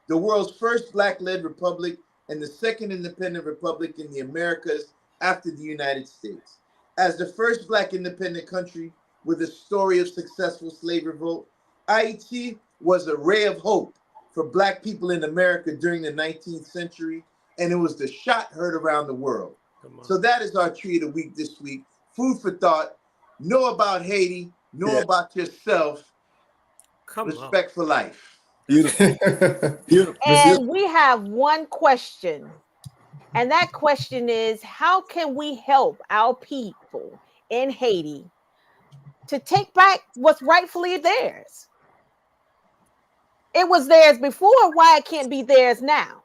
the world's first Black led republic and the second independent republic in the Americas after the United States. As the first Black independent country with a story of successful slave revolt, Haiti was a ray of hope for Black people in America during the 19th century, and it was the shot heard around the world. Come on. So that is our tree of the week this week. Food for thought. know about Haiti, know Yeah. about yourself, Come on. respect for life. Beautiful. Beautiful. Miss- And we have one question. And that question is, how can we help our people in Haiti to take back what's rightfully theirs? It was theirs before, why it can't be theirs now?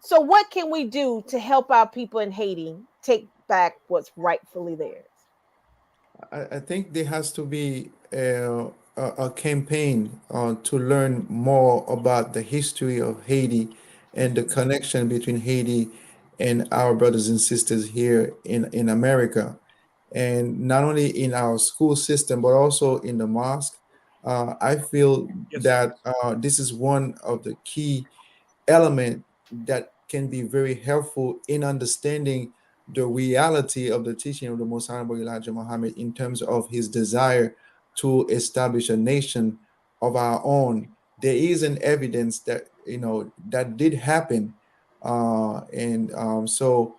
So what can we do to help our people in Haiti take back what's rightfully theirs? I think there has to be a campaign to learn more about the history of Haiti and the connection between Haiti and our brothers and sisters here in America. And not only in our school system, but also in the mosque. I feel Yes, sir. that this is one of the key element that can be very helpful in understanding the reality of the teaching of the Most Honorable Elijah Muhammad in terms of his desire to establish a nation of our own. There is an evidence that that did happen, and so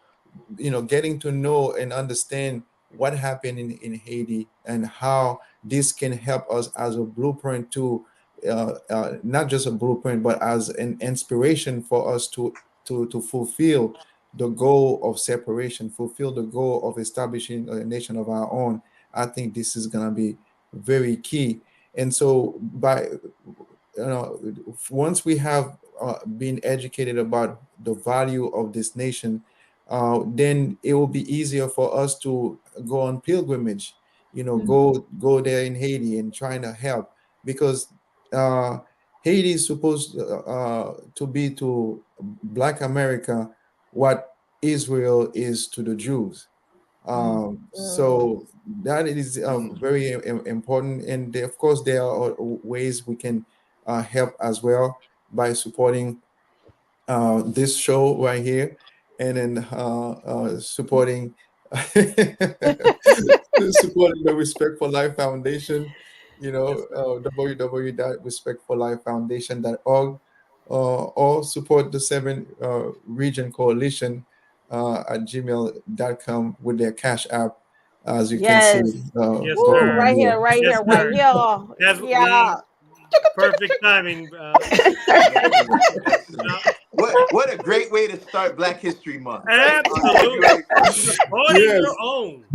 getting to know and understand what happened in Haiti and how this can help us as a blueprint to not just a blueprint, but as an inspiration for us to fulfill the goal of separation, fulfill the goal of establishing a nation of our own. I think this is going to be very key. And so, once we have been educated about the value of this nation, then it will be easier for us to go on pilgrimage. Go there in Haiti and trying to help, because uh, Haiti is supposed to be to Black America what Israel is to the Jews. So that is very important, and of course there are ways we can help as well by supporting this show right here, and then supporting supporting the Respect for Life Foundation. Yes, sir. www.respectforlifefoundation.org, or support the Seven Region Coalition at gmail.com with their Cash App, as you can see Yes. Yes, Woo, sir. right here. here, right Yes, here, right sir. here. That's what Yeah. perfect timing. Excellent. Excellent. Uh, What a great way to start Black History Month, right? On absolutely. February 1st. Supporting Yes. your own.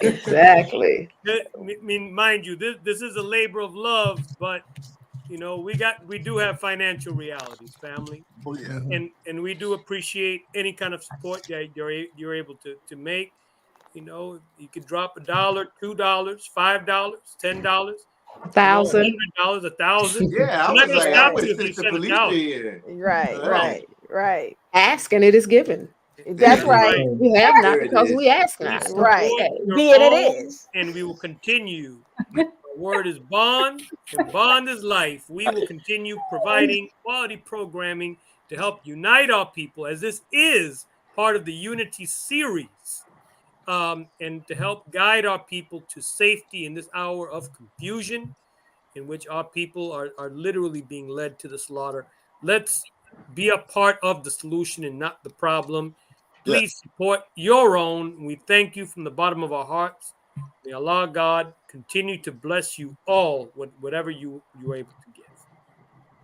Exactly. I mean, mind you, this is a labor of love, but we do have financial realities, family, Oh yeah. Mhm. and we do appreciate any kind of support that you're able to make. You could drop $1, $2, $5, $10, Thousand. $100, 1,000. Yeah, I We're not was going to like, I stop put you if you Sister send Felicia 1,000. here. Right, Right. right, right. Ask and it is given. That's That's It is right. right. done. We have not There it because we is. ask We not. Okay. Right. support your Be it own, is. and we will continue. Our word is bond, and bond is life. We will continue providing quality programming to help unite our people, as this is part of the Unity series, and to help guide our people to safety in this hour of confusion in which our people are literally being led to the slaughter. Let's be a part of the solution and not the problem. Yes. Please support your own. We thank you from the bottom of our hearts. May Allah God continue to bless you all with whatever you're able to give.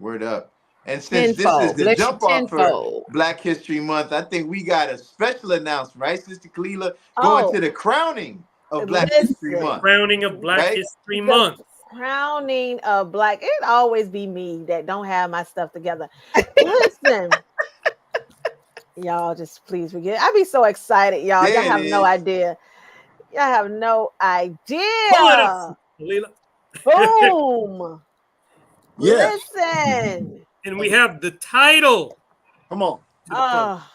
Word up. And since this is Tenfold. the Bless you jump off for tenfold. Black History Month, I think we got a special announcement, right, Sister Kalila? Going Oh, to the crowning of Black History The listen. Month, crowning of Black right? History The Month. crowning of Black, it always be me that don't have my stuff together. Listen, y'all just please forget. I be so excited, y'all. Y'all There it have no is. idea. Y'all have no Pull it up, idea. Leela. Boom. Yeah. Listen. And we have the title Come on. to the program. Oh,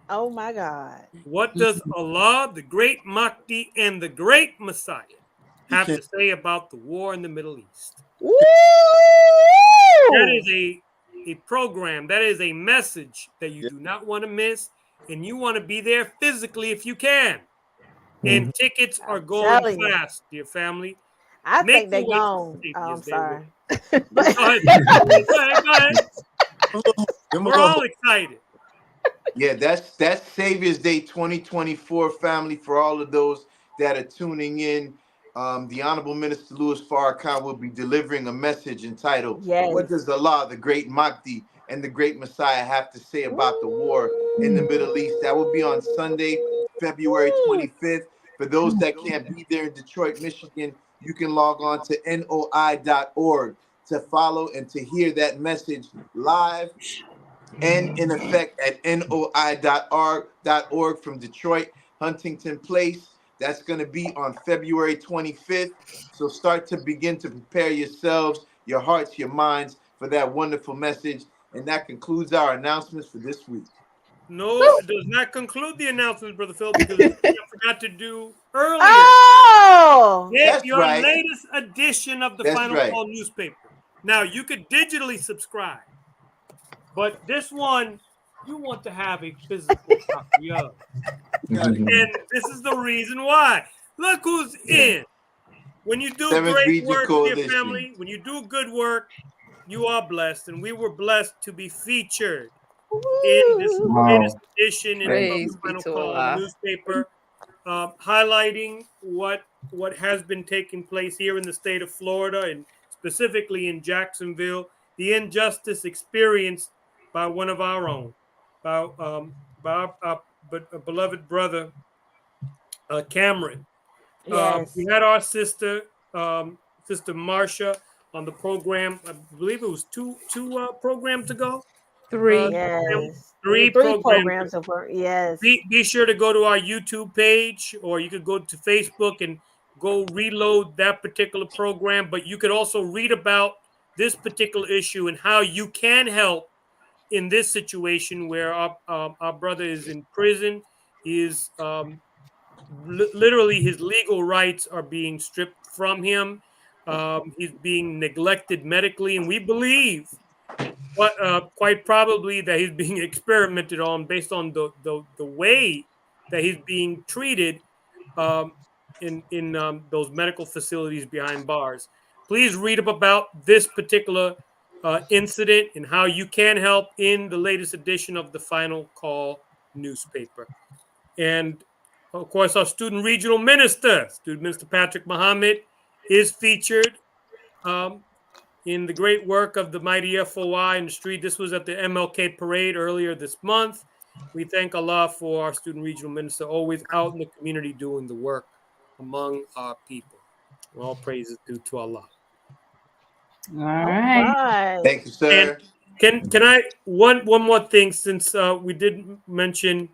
oh my God. What does Allah, the great Mahdi, and the great Messiah You have can't. to say about the war in the Middle East? Woo! That is a program, that is a message that you Yeah. do not want to miss, and you want to be there physically if you can. Mhm. And tickets are I'm going telling you. fast, dear family. I Make think they your way to the gone. state. Oh, I'm Yes, they will. sorry. But Go ahead, Sister Lee. Go ahead, go ahead. Give 'em a We're little all hope. excited. Yeah, that's Savior's Day 2024, family, for all of those that are tuning in. The Honorable Minister Louis Farrakhan will be delivering a message entitled, What Does Allah, the Great Mahdi, and the Great Messiah have to say about the war in the Middle East? That will be on Sunday, February 25th. For those that can't be there in Detroit, Michigan, you can log on to noi.org to follow and to hear that message live and in effect at noi.org from Detroit, Huntington Place. That's going to be on February 25th. So start to begin to prepare yourselves, your hearts, your minds for that wonderful message. And that concludes our announcements for this week. No, it does not conclude the announcements, Brother Phil, because I forgot to do earlier. Oh, Get your latest edition of the Final Call newspaper. Now, you could digitally subscribe, but this one you want to have a physical copy of. And this is the reason why. Look who's in. When you do great work for your family, when you do good work, you are blessed. And we were blessed to be featured in this latest edition of the Final Call newspaper, highlighting what has been taking place here in the state of Florida and specifically in Jacksonville, the injustice experienced by one of our own, by our beloved brother, Cameron. We had our sister, Sister Marsha, on the program. I believe it was two programs ago. Three. Three programs of work. Be sure to go to our YouTube page, or you could go to Facebook and go reload that particular program. But you could also read about this particular issue and how you can help in this situation where our brother is in prison. He is literally, his legal rights are being stripped from him. He's being neglected medically, and we believe, quite probably, that he's being experimented on based on the way that he's being treated in those medical facilities behind bars. Please read up about this particular incident and how you can help in the latest edition of the Final Call newspaper. And of course, our student regional minister, Student Minister Patrick Muhammad, is featured in the great work of the mighty FOI in the street. This was at the MLK parade earlier this month. We thank Allah for our student regional minister, always out in the community doing the work among our people. All praises due to Allah. All right. Thank you, sir. And can I one more thing, since we did mention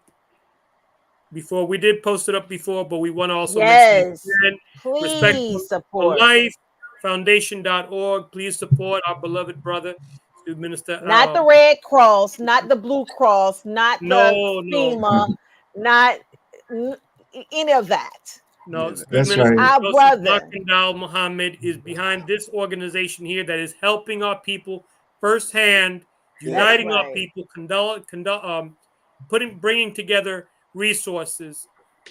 before, we did post it up before, but we want to also mention again, please support Life Foundation.org. Please support our beloved brother, Student Minister. Not the Red Cross, not the Blue Cross, not the FEMA, not any of that. No, that's right. Our brother Muhammad is behind this organization here that is helping our people firsthand, uniting our people, bringing together resources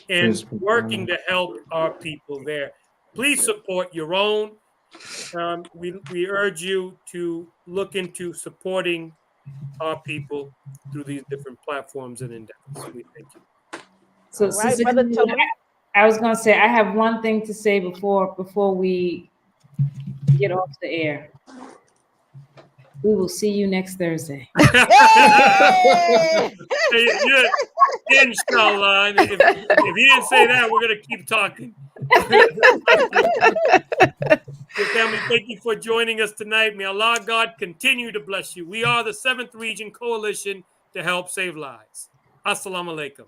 and working to help our people there. Please support your own. We urge you to look into supporting our people through these different platforms and endeavors. We thank you. So, I was going to say, I have one thing to say before we get off the air. We will see you next Thursday. Inshallah. If you didn't say that, we're going to keep talking. Family, thank you for joining us tonight. May Allah God continue to bless you. We are the 7th Region Coalition to help save lives. Assalamu alaikum.